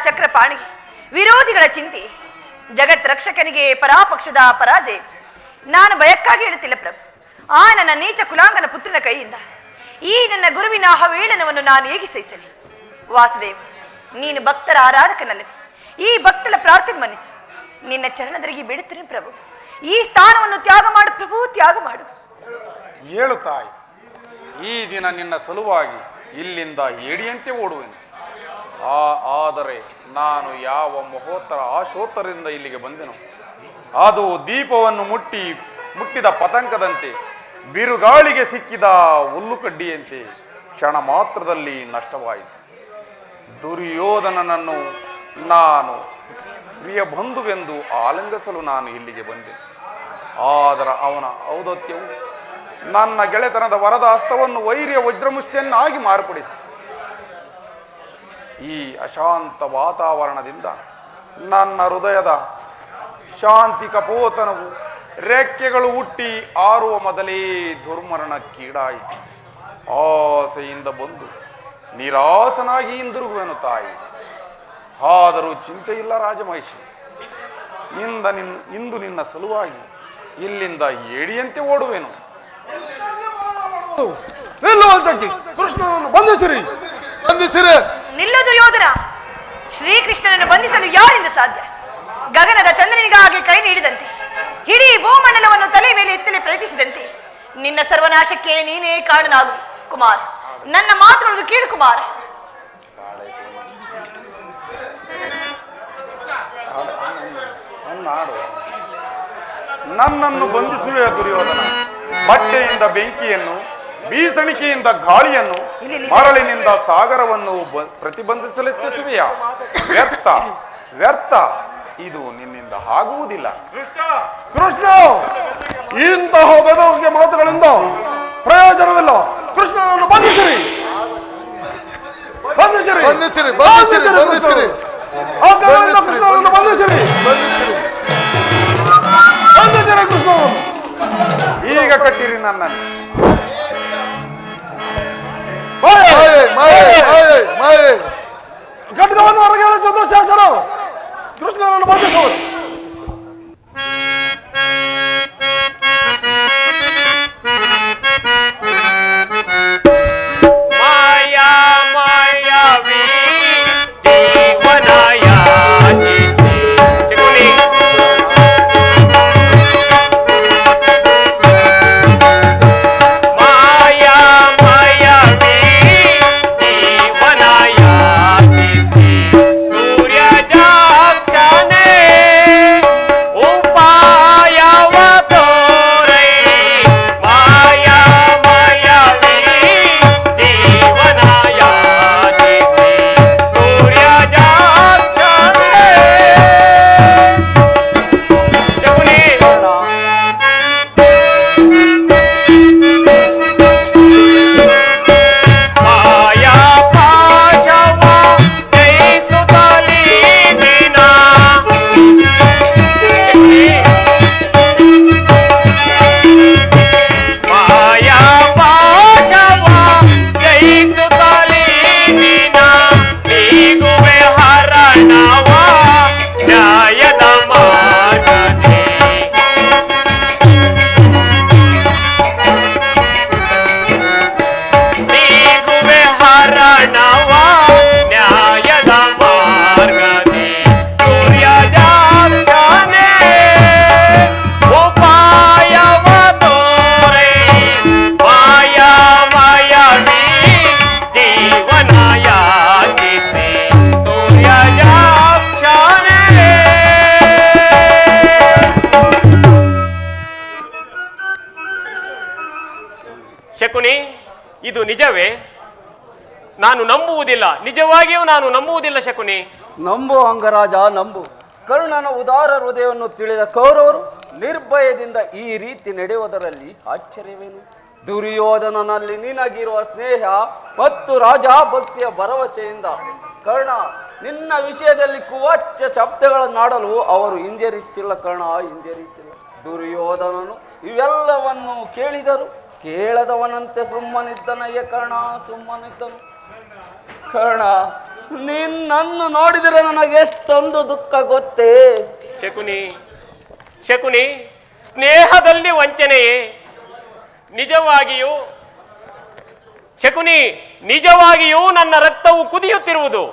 ಚಕ್ರಪಾಣಿಗೆ ವಿರೋಧಿಗಳ ಚಿಂತೆ, ಜಗತ್ ರಕ್ಷಕನಿಗೆ ಪರಾಪಕ್ಷದ ಪರಾಜಯ. ನಾನು ಭಯಕ್ಕಾಗಿ ಹೇಳುತ್ತಿಲ್ಲ ಪ್ರಭು. ಆ ನನ್ನ ನೀಚ ಕುಲಾಂಗನ ಪುತ್ರನ ಕೈಯಿಂದ ಈ ನನ್ನ ಗುರುವಿನ ಹವೇಳನವನ್ನು ನಾನು ಹೇಗೆ ಸಹಿಸಲಿ? ವಾಸುದೇವ, ನೀನು ಭಕ್ತರ ಆರಾಧಕನಲ್ಲ. ಈ ಭಕ್ತರ ಪ್ರಾರ್ಥನೆ ಮನ್ನಿಸು. ನಿನ್ನ ಚರಣದರಿಗೆ ಬಿಡುತ್ತೇನೆ ಪ್ರಭು. ಈ ಸ್ಥಾನವನ್ನು ತ್ಯಾಗ ಮಾಡು ಪ್ರಭು, ತ್ಯಾಗ ಮಾಡು. ಹೇಳು ತಾಯಿ, ಈ ದಿನ ನಿನ್ನ ಸಲುವಾಗಿ ಇಲ್ಲಿಂದ ಏಡಿಯಂತೆ ಓಡುವೆನು. ಆದರೆ ನಾನು ಯಾವ ಮಹೋತ್ತರ ಆಶೋತ್ತರದಿಂದ ಇಲ್ಲಿಗೆ ಬಂದೆನು, ಅದು ದೀಪವನ್ನು ಮುಟ್ಟಿದ ಪತಂಗದಂತೆ, ಬಿರುಗಾಳಿಗೆ ಸಿಕ್ಕಿದ ಹುಲ್ಲುಕಡ್ಡಿಯಂತೆ ಕ್ಷಣ ಮಾತ್ರದಲ್ಲಿ ನಷ್ಟವಾಯಿತು. ದುರ್ಯೋಧನನನ್ನು ನಾನು ಪ್ರಿಯ ಬಂಧುವೆಂದು ಆಲಿಂಗಿಸಲು ನಾನು ಇಲ್ಲಿಗೆ ಬಂದೆ. ಆದರೆ ಅವನ ಔದಾತ್ಯವು ನನ್ನ ಗೆಳೆತನದ ವರದ ಹಸ್ತವನ್ನು ವೈರ್ಯ ವಜ್ರಮುಷ್ಟಿಯನ್ನಾಗಿ ಮಾರ್ಪಡಿಸಿ ಈ ಅಶಾಂತ ವಾತಾವರಣದಿಂದ ನನ್ನ ಹೃದಯದ ಶಾಂತಿ ಕಪೋತನವು ರೆಕ್ಕೆಗಳು ಹುಟ್ಟಿ ಆರುವ ಮೊದಲೇ ದುರ್ಮರಣಕ್ಕೀಡಾಯಿತು. ಆಸೆಯಿಂದ ಬಂದು ನಿರಾಸನಾಗಿ ಹಿಂದಿರುಗುವೆನು ತಾಯಿ. ಆದರೂ ಚಿಂತೆ ಇಲ್ಲ ರಾಜಮಹಿಷಿ, ಇಂದು ನಿನ್ನ ಸಲುವಾಗಿ ಇಲ್ಲಿಂದ ಏಡಿಯಂತೆ ಓಡುವೆನು. ಕೃಷ್ಣನನ್ನು ಬಂಧಿಸಿರಿ, ಬಂಧಿಸಿರಿ. ನಿಲ್ಲು ದುರ್ಯೋಧನ. ಶ್ರೀಕೃಷ್ಣನನ್ನು ಬಂಧಿಸಲು ಯಾರಿಂದ ಸಾಧ್ಯ? ಗಗನದ ಚಂದ್ರನಿಗಾಗಿ ಕೈ ನೀಡಿದಂತೆ, ಇಡೀ ಭೂಮಂಡಲವನ್ನು ತಲೆ ಮೇಲೆ ಎತ್ತಲೆ ಪ್ರಯತ್ನಿಸಿದಂತೆ ನಿನ್ನ ಸರ್ವನಾಶಕ್ಕೆ ನೀನೇ ಕಾರಣನಾಗು ಕುಮಾರ್. ನನ್ನ ಮಾತನ್ನು ಕೇಳು ಕುಮಾರ. ನನ್ನನ್ನು ಬಂಧಿಸುವೆ ದುರ್ಯೋಧನ. ಬಟ್ಟೆಯಿಂದ ಬೆಂಕಿಯನ್ನು, ಬೀಸಣಿಕೆಯಿಂದ ಗಾಳಿಯನ್ನು, ಮರಳಿನಿಂದ ಸಾಗರವನ್ನು ಪ್ರತಿಬಂಧಿಸಲೆಚ್ಚಿಸುವೆಯಾ? ವ್ಯರ್ಥ ವ್ಯರ್ಥ, ಇದು ನಿನ್ನಿಂದ ಆಗುವುದಿಲ್ಲ. ಕೃಷ್ಣ, ಇಂತಹ ಬೆದರಿಕೆ ಮಾತುಗಳಿಂದ ಪ್ರಯೋಜನವಿಲ್ಲ. ಕೃಷ್ಣನನ್ನು ಬಂಧಿಸಿರಿ, ಬಂಧಿಸಿರಿ, ಬಂಧಿಸಿರಿ, ಬಂಧಿಸಿರಿ, ಬಂಧಿಸಿರಿ. ಕೃಷ್ಣನನ್ನು ಬಂಧಿಸಿರಿ, ಬಂಧಿಸಿರಿ, ಬಂಧಿಸಿರಿ ಕೃಷ್ಣನನ್ನು. ಈಗ ಕಟ್ಟಿರಿ ನನ್ನನ್ನು. ಖಡ್ಗವನ್ನು ಹೊರಗೆ ಚಂದ್ರಶೇಖರ, ಕೃಷ್ಣನನ್ನು ಬಂಧಿಸುವುದು. ಮಾಯಾ ಮಾಯಾವಿ ಜೀವನಾಯ ಶಕುನಿ, ಇದು ನಿಜವೇ? ನಾನು ನಂಬುವುದಿಲ್ಲ, ನಿಜವಾಗಿಯೂ ನಾನು ನಂಬುವುದಿಲ್ಲ ಶಕುನಿ. ನಂಬು ಅಂಗರಾಜ, ನಂಬು. ಕರ್ಣನ ಉದಾರ ಹೃದಯವನ್ನು ತಿಳಿದ ಕೌರವರು ನಿರ್ಭಯದಿಂದ ಈ ರೀತಿ ನಡೆಯುವುದರಲ್ಲಿ ಆಶ್ಚರ್ಯವೇನು? ದುರ್ಯೋಧನನಲ್ಲಿ ನಿನಗಿರುವ ಸ್ನೇಹ ಮತ್ತು ರಾಜಭಕ್ತಿಯ ಭರವಸೆಯಿಂದ ಕರ್ಣ ನಿನ್ನ ವಿಷಯದಲ್ಲಿ ಕುವಾಚ್ಯ ಶಬ್ದಗಳನ್ನಾಡಲು ಅವರು ಹಿಂಜರಿತಿಲ್ಲ ಕರ್ಣ, ಹಿಂಜರಿತಿಲ್ಲ. ದುರ್ಯೋಧನನು ಇವೆಲ್ಲವನ್ನು ಕೇಳಿದರು, ಕೇಳದವನಂತೆ ಸುಮ್ಮನಿದ್ದನಯ್ಯ ಕರ್ಣ, ಸುಮ್ಮನಿದ್ದನು. ಕರ್ಣ, ನಿನ್ನನ್ನು ನೋಡಿದರೆ ನನಗೆ ಎಷ್ಟೊಂದು ದುಃಖ ಗೊತ್ತೇ. ಶಕುನಿ, ಸ್ನೇಹದಲ್ಲಿ ವಂಚನೆಯೇ? ನಿಜವಾಗಿಯೂ ನನ್ನ ರಕ್ತವು ಕುದಿಯುತ್ತಿರುವುದು.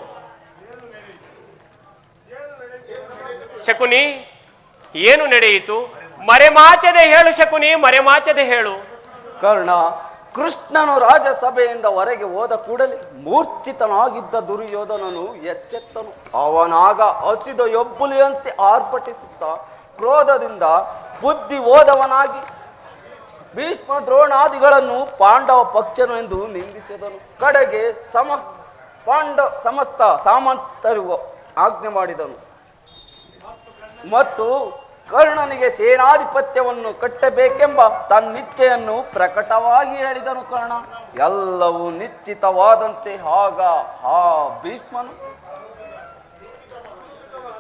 ಶಕುನಿ, ಏನು ನಡೆಯಿತು? ಮರೆಮಾಚದೆ ಹೇಳು ಶಕುನಿ, ಮರೆಮಾಚದೆ ಹೇಳು. ಕರ್ಣ, ಕೃಷ್ಣನು ರಾಜಸಭೆಯಿಂದ ಹೊರಗೆ ಹೋದ ಕೂಡಲೇ ಮೂರ್ಛಿತನಾಗಿದ್ದ ದುರ್ಯೋಧನನು ಎಚ್ಚೆತ್ತನು. ಅವನಾಗ ಹಸಿದ ಎಬ್ಬುಲಿಯಂತೆ ಆರ್ಭಟಿಸುತ್ತ ಕ್ರೋಧದಿಂದ ಬುದ್ಧಿ ಹೋದವನಾಗಿ ಭೀಷ್ಮ ದ್ರೋಣಾದಿಗಳನ್ನು ಪಾಂಡವ ಪಕ್ಷನು ಎಂದು ನಿಂದಿಸಿದನು. ಕಡೆಗೆ ಸಮಸ್ತ ಸಾಮಂತರಿಗೂ ಆಜ್ಞೆ ಮಾಡಿದನು ಮತ್ತು ಕರ್ಣನಿಗೆ ಸೇನಾಧಿಪತ್ಯವನ್ನು ಕಟ್ಟಬೇಕೆಂಬ ತನ್ನಿಚ್ಛೆಯನ್ನು ಪ್ರಕಟವಾಗಿ ಹೇಳಿದನು. ಕರ್ಣ, ಎಲ್ಲವೂ ನಿಶ್ಚಿತವಾದಂತೆ ಆಗ ಆ ಭೀಷ್ಮನು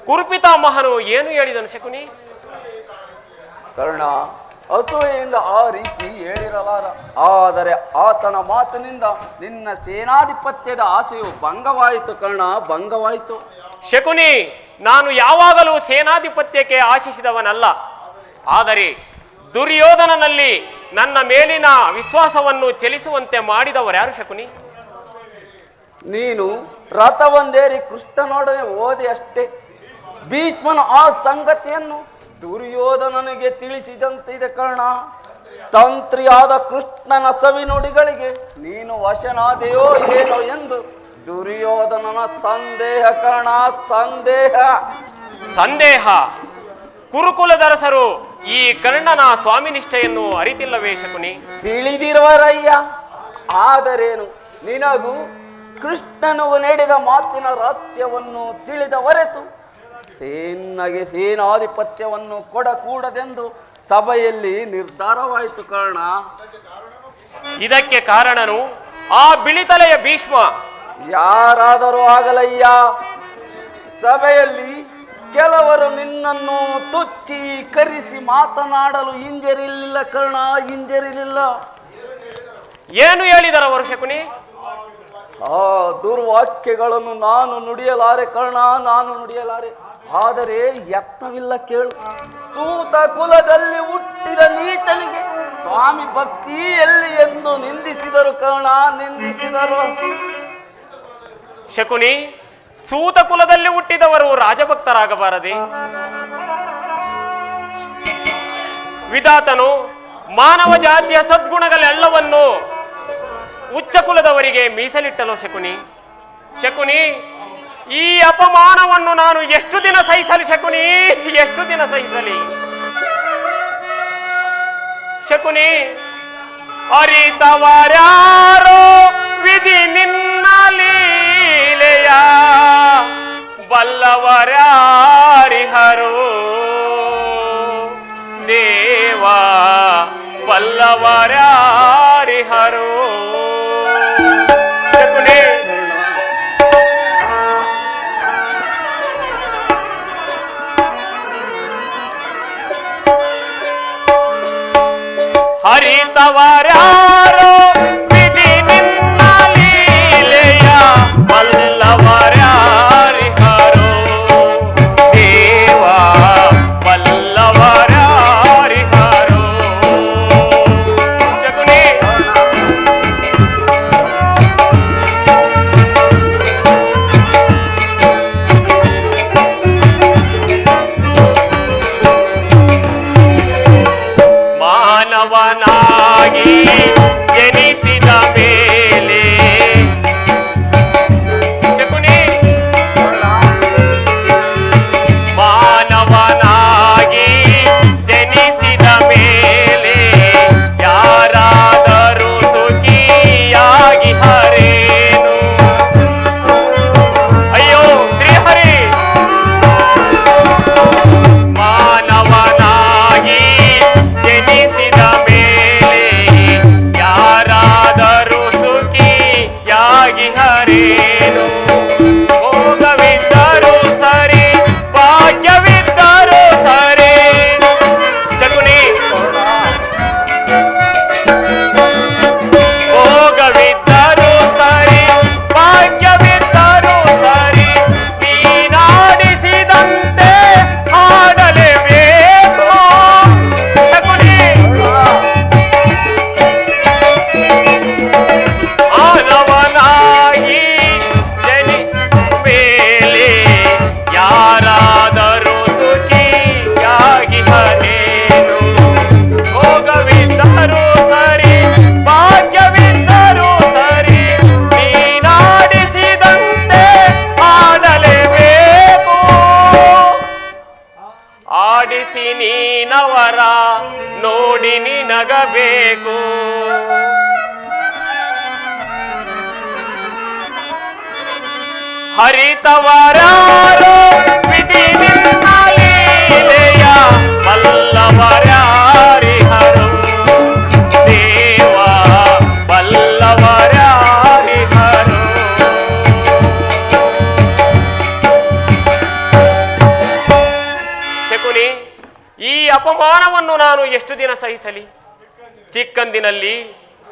ಕುರುಪಿತಾಮಹನು ಏನು ಹೇಳಿದನು ಶಕುನಿ? ಕರ್ಣ, ಅಸೂಯೆಯಿಂದ ಆ ರೀತಿ ಹೇಳಿರಲಾರ. ಆದರೆ ಆತನ ಮಾತಿನಿಂದ ನಿನ್ನ ಸೇನಾಧಿಪತ್ಯದ ಆಸೆಯು ಭಂಗವಾಯಿತು. ಕರ್ಣ, ಭಂಗವಾಯಿತು. ಶಕುನಿ, ನಾನು ಯಾವಾಗಲೂ ಸೇನಾಧಿಪತ್ಯಕ್ಕೆ ಆಶಿಸಿದವನಲ್ಲ. ಆದರೆ ದುರ್ಯೋಧನನಲ್ಲಿ ನನ್ನ ಮೇಲಿನ ವಿಶ್ವಾಸವನ್ನು ಚೆಲ್ಲಿಸುವಂತೆ ಮಾಡಿದವರ್ಯಾರು ಶಕುನಿ? ನೀನು ರಥವೊಂದೇರಿ ಕೃಷ್ಣನೊಡನೆ ಓದಿ ಅಷ್ಟೇ. ಭೀಷ್ಮನು ಆ ಸಂಗತಿಯನ್ನು ದುರ್ಯೋಧನನಿಗೆ ತಿಳಿಸಿದಂತಿದೆ. ಕರ್ಣ, ತಂತ್ರಿಯಾದ ಕೃಷ್ಣನ ಸವಿನುಡಿಗಳಿಗೆ ನೀನು ವಶನಾದೆಯೋ ಏನೋ ಎಂದು ದುರ್ಯೋಧನನ ಸಂದೇಹ. ಕರ್ಣ, ಸಂದೇಹ. ಕುರುಕುಲದರಸರು ಈ ಕರ್ಣನ ಸ್ವಾಮಿನಿಷ್ಠೆಯನ್ನು ಅರಿತಿಲ್ಲವೇ ಶಕುನಿ? ತಿಳಿದಿರುವರಯ್ಯ. ಆದರೇನು, ನಿನಗೂ ಕೃಷ್ಣನು ನೀಡಿದ ಮಾತಿನ ರಹಸ್ಯವನ್ನು ತಿಳಿದ ಹೊರತು ಸೇನೆಗೆ ಸೇನಾಧಿಪತ್ಯವನ್ನು ಕೊಡಕೂಡದೆಂದು ಸಭೆಯಲ್ಲಿ ನಿರ್ಧಾರವಾಯಿತು. ಕರ್ಣ, ಇದಕ್ಕೆ ಕಾರಣನು ಆ ಬಿಳಿತಲೆಯ ಭೀಷ್ಮ. ಯಾರಾದರೂ ಆಗಲಯ್ಯ. ಸಭೆಯಲ್ಲಿ ಕೆಲವರು ನಿನ್ನನ್ನು ತುಚ್ಚಿ ಕರೆಸಿ ಮಾತನಾಡಲು ಹಿಂಜರಿಲಿಲ್ಲ. ಕರ್ಣ, ಹಿಂಜರಿಲಿಲ್ಲ. ಏನು ಹೇಳಿದರವರು ಶಕುನಿ? ಆ ದುರ್ವಾಕ್ಯಗಳನ್ನು ನಾನು ನುಡಿಯಲಾರೆ. ಕರ್ಣ, ನಾನು ನುಡಿಯಲಾರೆ. ಆದರೆ ಯತ್ನವಿಲ್ಲ ಕೇಳು. ಸೂತ ಕುಲದಲ್ಲಿ ಹುಟ್ಟಿದ ನೀಚನಿಗೆ ಸ್ವಾಮಿ ಭಕ್ತಿ ಎಲ್ಲಿ ಎಂದು ನಿಂದಿಸಿದರು. ಕರ್ಣ, ನಿಂದಿಸಿದರು. ಶಕುನಿ, ಸೂತ ಕುಲದಲ್ಲಿ ಹುಟ್ಟಿದವರು ರಾಜಭಕ್ತರಾಗಬಾರದೆ? ವಿಧಾತನು ಮಾನವ ಜಾತಿಯ ಸದ್ಗುಣಗಳೆಲ್ಲವನ್ನು ಉಚ್ಚ ಕುಲದವರಿಗೆ ಮೀಸಲಿಟ್ಟಲು ಶಕುನಿ, ಈ ಅಪಮಾನವನ್ನು ನಾನು ಎಷ್ಟು ದಿನ ಸಹಿಸಲಿ ಶಕುನಿ? ಎಷ್ಟು ದಿನ ಸಹಿಸಲಿ ಶಕುನಿ? ಅರಿತವರ್ಯಾರೋ ವಿಧಿ ನಿನ್ನ ಲೀಲೆಯ, ಬಲ್ಲವರ್ಯಾರಿಹರೋ ದೇವಾ, ಬಲ್ಲವರ್ಯಾರಿಹರೋ ಶಕುನಿ. ಹರಿತವರ್ಯಾರೋ ವಿಧಿ ನಿನ್ನ ಲೀಲೆಯ, ಬಲ್ಲವರ್ಯಾರಿಹರೋ ದೇವಾ, ಬಲ್ಲವರ್ಯಾರಿಹರೋ ಶಕುನಿ. ಮಾನವನಾಗಿ ಬಯಸಿ ನೀನವರ ನೋಡಿ ನಿನಗಬೇಕು. ಹರಿತವರಾರು ವಿಧಿ ನಿನ್ನ ಲೀಲೆಯ ಬಲ್ಲವರ್ಯಾರಿಹರು ದೇವ ಬಲ್ಲವರ್ಯಾರಿಹರು. ಶಕುನಿ, ಈ ಅಪಮಾನವನ್ನು ನಾನು ಎಷ್ಟು ದಿನ ಸಹಿಸಲಿ? ಚಿಕ್ಕಂದಿನಲ್ಲಿ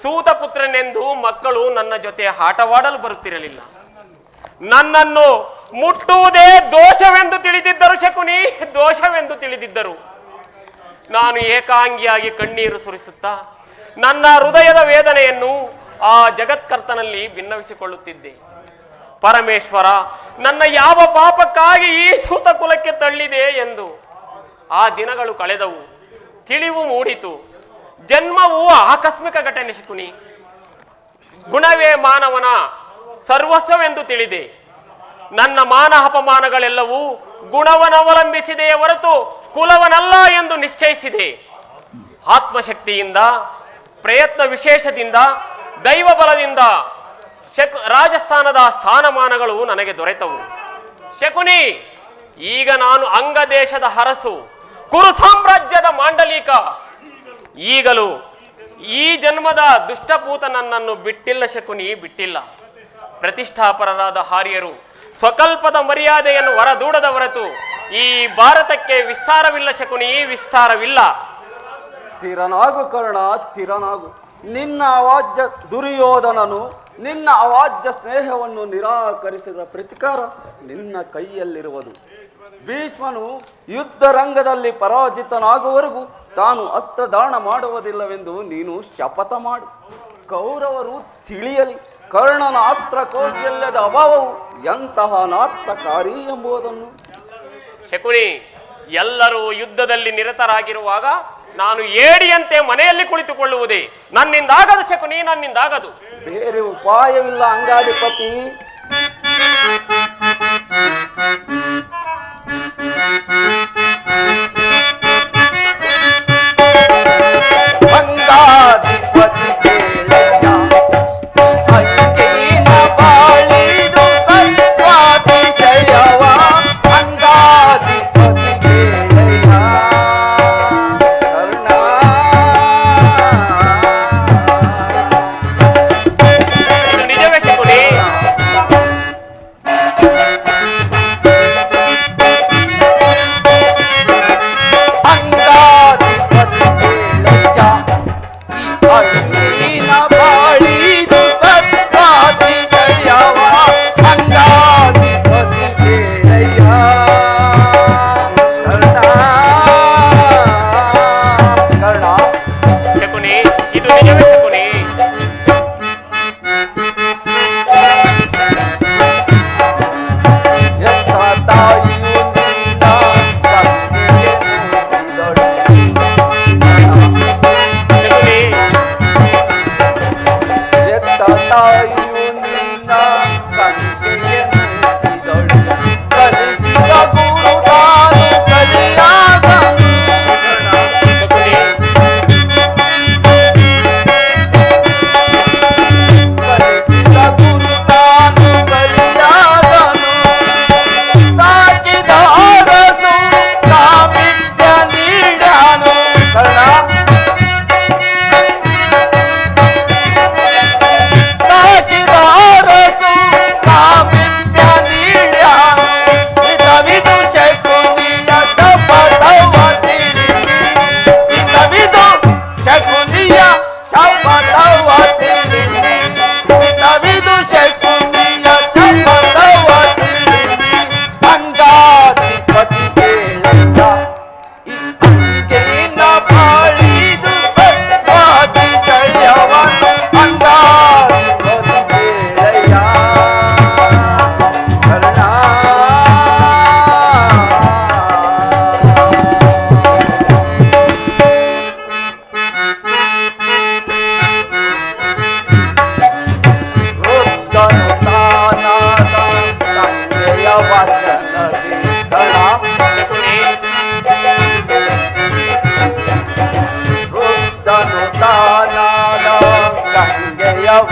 ಸೂತಪುತ್ರನೆಂದು ಮಕ್ಕಳು ನನ್ನ ಜೊತೆ ಆಟವಾಡಲು ಬರುತ್ತಿರಲಿಲ್ಲ. ನನ್ನನ್ನು ಮುಟ್ಟುವುದೇ ದೋಷವೆಂದು ತಿಳಿದಿದ್ದರು ಶಕುನಿ, ದೋಷವೆಂದು ತಿಳಿದಿದ್ದರು. ನಾನು ಏಕಾಂಗಿಯಾಗಿ ಕಣ್ಣೀರು ಸುರಿಸುತ್ತಾ ನನ್ನ ಹೃದಯದ ವೇದನೆಯನ್ನು ಆ ಜಗತ್ಕರ್ತನಲ್ಲಿ ಭಿನ್ನವಿಸಿಕೊಳ್ಳುತ್ತಿದ್ದೆ. ಪರಮೇಶ್ವರ ನನ್ನ ಯಾವ ಪಾಪಕ್ಕಾಗಿ ಈ ಸೂತ ಕುಲಕ್ಕೆ ತಳ್ಳಿದೆ ಎಂದು. ಆ ದಿನಗಳು ಕಳೆದವು, ತಿಳಿವು ಮೂಡಿತು. ಜನ್ಮವು ಆಕಸ್ಮಿಕ ಘಟನೆ ಶಕುನಿ. ಗುಣವೇ ಮಾನವನ ಸರ್ವಸ್ವವೆಂದು ತಿಳಿದೆ. ನನ್ನ ಮಾನ ಅಪಮಾನಗಳೆಲ್ಲವೂ ಗುಣವನ್ನವಲಂಬಿಸಿದೆಯೇ ಹೊರತು ಕುಲವನಲ್ಲ ಎಂದು ನಿಶ್ಚಯಿಸಿದೆ. ಆತ್ಮಶಕ್ತಿಯಿಂದ, ಪ್ರಯತ್ನ ವಿಶೇಷದಿಂದ, ದೈವ ಬಲದಿಂದ ರಾಜಸ್ಥಾನದ ಸ್ಥಾನಮಾನಗಳು ನನಗೆ ದೊರೆತವು. ಶಕುನಿ, ಈಗ ನಾನು ಅಂಗ ದೇಶದ ಅರಸು, ಕುರು ಸಾಮ್ರಾಜ್ಯದ ಮಾಂಡಲಿಕ. ಈಗಲೂ ಈ ಜನ್ಮದ ದುಷ್ಟಪೂತ ನನ್ನನ್ನು ಬಿಟ್ಟಿಲ್ಲ ಶಕುನಿ, ಬಿಟ್ಟಿಲ್ಲ. ಪ್ರತಿಷ್ಠಾಪರರಾದ ಹಾರ್ಯರು ಸ್ವಕಲ್ಪದ ಮರ್ಯಾದೆಯನ್ನು ಹೊರದೂಡದ ಹೊರತು ಈ ಭಾರತಕ್ಕೆ ವಿಸ್ತಾರವಿಲ್ಲ ಶಕುನಿ, ವಿಸ್ತಾರವಿಲ್ಲ. ಸ್ಥಿರನಾಗು ಕರ್ಣ, ಸ್ಥಿರನಾಗು. ನಿನ್ನ ಅವಾಜ್ಯ ದುರ್ಯೋಧನನು ನಿನ್ನ ಅವಾಜ್ಯ ಸ್ನೇಹವನ್ನು ನಿರಾಕರಿಸಿದ ಪ್ರತಿಕಾರ ನಿನ್ನ ಕೈಯಲ್ಲಿರುವುದು. ಭೀಷ್ಮನು ಯುದ್ಧ ರಂಗದಲ್ಲಿ ಪರಾಜಿತನಾಗುವವರೆಗೂ ತಾನು ಅಸ್ತ್ರದಾನ ಮಾಡುವುದಿಲ್ಲವೆಂದು ನೀನು ಶಪಥ ಮಾಡು. ಕೌರವರು ತಿಳಿಯಲಿ ಕರ್ಣನ ಅಸ್ತ್ರ ಕೌಶಲ್ಯದ ಅಭಾವವು ಎಂತಹ ನಾರ್ಥಕಾರಿ ಎಂಬುದನ್ನು. ಶಕುನಿ, ಎಲ್ಲರೂ ಯುದ್ಧದಲ್ಲಿ ನಿರತರಾಗಿರುವಾಗ ನಾನು ಏಡಿಯಂತೆ ಮನೆಯಲ್ಲಿ ಕುಳಿತುಕೊಳ್ಳುವುದೇ ನನ್ನಿಂದಾಗದು ಶಕುನಿ, ನನ್ನಿಂದಾಗದು. ಬೇರೆ ಉಪಾಯವಿಲ್ಲ ಅಂಗಾಧಿಪತಿ.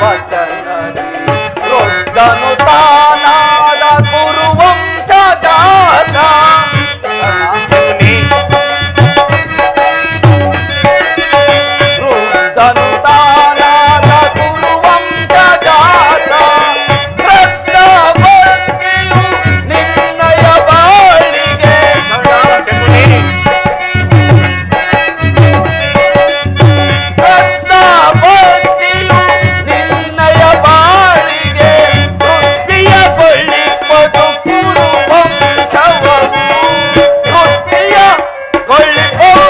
ವಚನದಿ ರುದ್ದನು ತಾನಾದ ಕುರುವಂಶ ಜಾತ ರುದ್ದನು ತಾನಾದ ಕುರುವಂಶ ಜಾತ ಶ್ರದ್ಧಾ ಭಕ್ತಿಯು ನಿನ್ನಯ ಬಾಳಿಗೆ ಶ್ರದ್ಧಾ ಭಕ್ತಿಯು ನಿನ್ನಯ ಬಾಳಿಗೆ ವೃತ್ತಿಯಗೊಳ್ಳಿಪದು ಕುರುವಂಶವು ವೃತ್ತಿಯಗೊಳ್ಳಿಪದು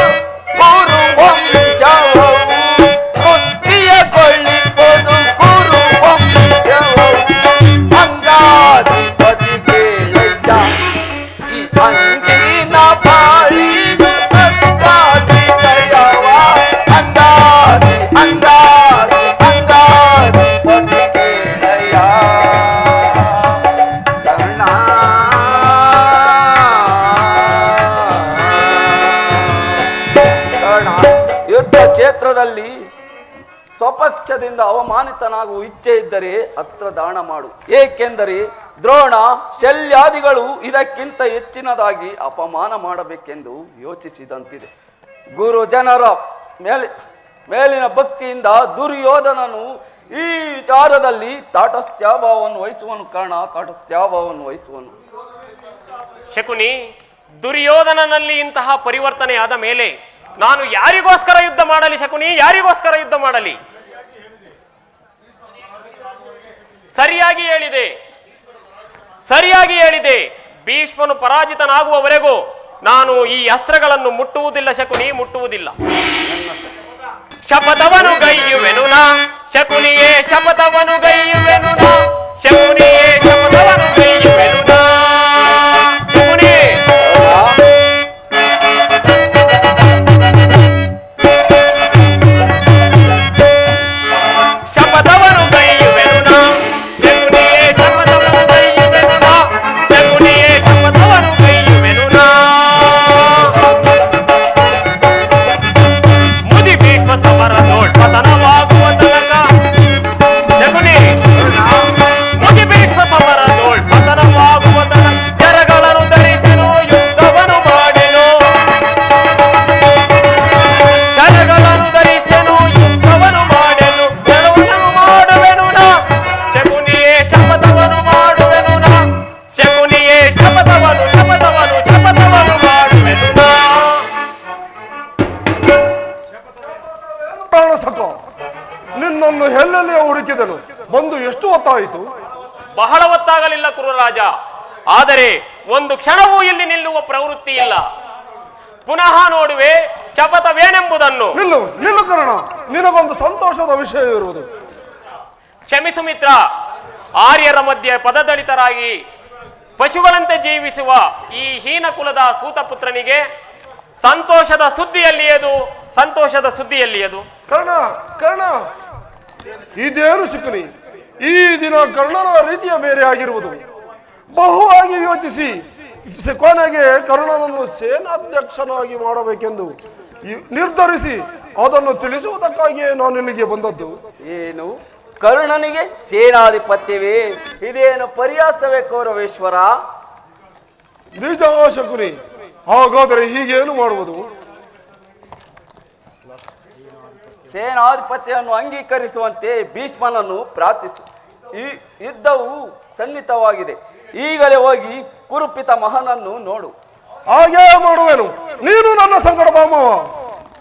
ಕುರುವಂಶವು ವೃತ್ತಿಯಗೊಳ್ಳಿಪದು ಕುರುವಂಶವು ಅಂಗಾಧಿಪತಿ ಕೇಳಯ್ಯ ಈ ಅಂಗಿನ ಬಾಳಿದು ಸತ್ತಾತಿಶಯವ ಅಂಗಾಧಿಪತಿ ಕೇಳಯ್ಯ ಕರ್ಣ ಯುದ್ಧ ಕ್ಷೇತ್ರದಲ್ಲಿ ಸ್ವಪಕ್ಷದಿಂದ ಅವಮಾನಿತನಾಗುವ ಇಚ್ಛೆ ಇದ್ದರೆ ಹತ್ರ ದಾನ ಮಾಡು. ಏಕೆಂದರೆ ದ್ರೋಣ ಶಲ್ಯಾದಿಗಳು ಇದಕ್ಕಿಂತ ಹೆಚ್ಚಿನದಾಗಿ ಅಪಮಾನ ಮಾಡಬೇಕೆಂದು ಯೋಚಿಸಿದಂತಿದೆ. ಗುರು ಜನರ ಮೇಲಿನ ಭಕ್ತಿಯಿಂದ ದುರ್ಯೋಧನನು ಈ ವಿಚಾರದಲ್ಲಿ ತಾಟಸ್ಥ್ಯಾಭಾವವನ್ನು ವಹಿಸುವನು. ಕಾರಣ ತಾಟಸ್ಥ್ಯಾಭಾವವನ್ನು ವಹಿಸುವನು. ಶಕುನಿ, ದುರ್ಯೋಧನನಲ್ಲಿ ಇಂತಹ ಪರಿವರ್ತನೆ ಆದ ಮೇಲೆ ನಾನು ಯಾರಿಗೋಸ್ಕರ ಯುದ್ಧ ಮಾಡಲಿ ಶಕುನಿ? ಯಾರಿಗೋಸ್ಕರ ಯುದ್ಧ ಮಾಡಲಿ? ಸರಿಯಾಗಿ ಹೇಳಿದೆ. ಭೀಷ್ಮನು ಪರಾಜಿತನಾಗುವವರೆಗೂ ನಾನು ಈ ಅಸ್ತ್ರಗಳನ್ನು ಮುಟ್ಟುವುದಿಲ್ಲ ಶಕುನಿ, ಮುಟ್ಟುವುದಿಲ್ಲ. ಶಪಥವನು ಗೈಯುವೆನು ನಾ ಶಕುನಿಯೇ, ಶಪಥವನು ಗೈಯುವೆನು ನಾ ಶಕುನಿಯೇ, ಶಪಥವನು ಗೈಯುವೆನು ನಾ ಶಕುನಿ. ಶಪಥವನು ಗೈಯುವೆನು ನಾ ಶಕುನಿಯೇ, ಶಪಥವನು ಗೈಯುವೆನು ನಾ ಶಕುನಿಯೇ, ಶಪಥವನು ಗೈಯುವೆನು ನಾ. ಮುದಿ ಭೀಷ್ಮ ಸಮರ ಪತನವಾಗುವ ತನಕ ಶಕುನಿ, ಮುದಿ ಭೀಷ್ಮ ಸಮರ ಪತನವಾಗುವ ತನಕ ಜರಗಳನ್ನು ಧರಿಸೆನು, ಯುದ್ಧವನ್ನು ಮಾಡೆನು. ಶರಗಳನ್ನು ಧರಿಸೆನು, ಯುದ್ಧವನ್ನು ಮಾಡೆನು. ಜರವನ್ನು ಮಾಡುವೆನು ನಾ ಶಕುನಿಯೇ, ಶಪಥವನ್ನು ಮಾಡುವೆನು ನಾ ಶಕುನಿಯೇ, ಶಪಥವನ್ನು ಮಾಡುವೆನು ನಾ. ಪ್ರಾಣ ಸಖ, ನಿನ್ನನ್ನು ಎಲ್ಲೆಲ್ಲೇ ಹುಡುಕಿದನು, ಬಂದು ಎಷ್ಟು ಹೊತ್ತಾಯಿತು? ಬಹಳ ಹೊತ್ತಾಗಲಿಲ್ಲ ಕುರುರಾಜ. ಆದರೆ ಒಂದು ಕ್ಷಣವೂ ಇಲ್ಲಿ ನಿಲ್ಲುವ ಪ್ರವೃತ್ತಿ ಇಲ್ಲ. ಪುನಃ ನೋಡುವೆ ಶಪಥವೇನೆಂಬುದನ್ನು. ನಿಲ್ಲು ಕರ್ಣ, ನಿನಗೊಂದು ಸಂತೋಷದ ವಿಷಯ ಇರುವುದು. ಕ್ಷಮಿಸು ಮಿತ್ರ. ಆರ್ಯರ ಮಧ್ಯೆ ಪದದಲಿತರಾಗಿ ಪಶುಗಳಂತೆ ಜೀವಿಸುವ ಈ ಹೀನ ಕುಲದ ಸೂತಪುತ್ರನಿಗೆ ಸಂತೋಷದ ಸುದ್ದಿಯಲ್ಲಿಯದು. ಕರ್ಣ, ಇದೇನು ಶಕುನಿ? ಈ ದಿನ ಕರ್ಣನ ರೀತಿಯ ಬೇರೆ ಆಗಿರುವುದು. ಬಹುವಾಗಿ ಯೋಚಿಸಿ ಕೊನೆಗೆ ಕರ್ಣನನ್ನು ಸೇನಾಧ್ಯಕ್ಷನಾಗಿ ಮಾಡಬೇಕೆಂದು ನಿರ್ಧರಿಸಿ ಅದನ್ನು ತಿಳಿಸುವುದಕ್ಕಾಗಿಯೇ ನಾನು ಇಲ್ಲಿಗೆ ಬಂದದ್ದು. ಏನು ಕರ್ಣನಿಗೆ ಸೇನಾಧಿಪತ್ಯವೇ? ಇದೇನು ಪರ್ಯಾಸವೇ ಕೌರವೇಶ್ವರ? ನಿಜ ಶಕುನಿ. ಹಾಗಾದರೆ ಹೀಗೇನು ಮಾಡುವುದು? ಸೇನಾಧಿಪತಿಯನ್ನು ಅಂಗೀಕರಿಸುವಂತೆ ಭೀಷ್ಮನನ್ನು ಪ್ರಾರ್ಥಿಸು. ಈ ಯುದ್ಧವು ಸನ್ನಿಹಿತವಾಗಿದೆ. ಈಗಲೇ ಹೋಗಿ ಕುರುಪಿತ ಮಹನನ್ನು ನೋಡು. ಹಾಗೇ ಮಾಡುವೆನು. ನೀನು ನನ್ನ ಸಂಗಡ ಬಾಮವ.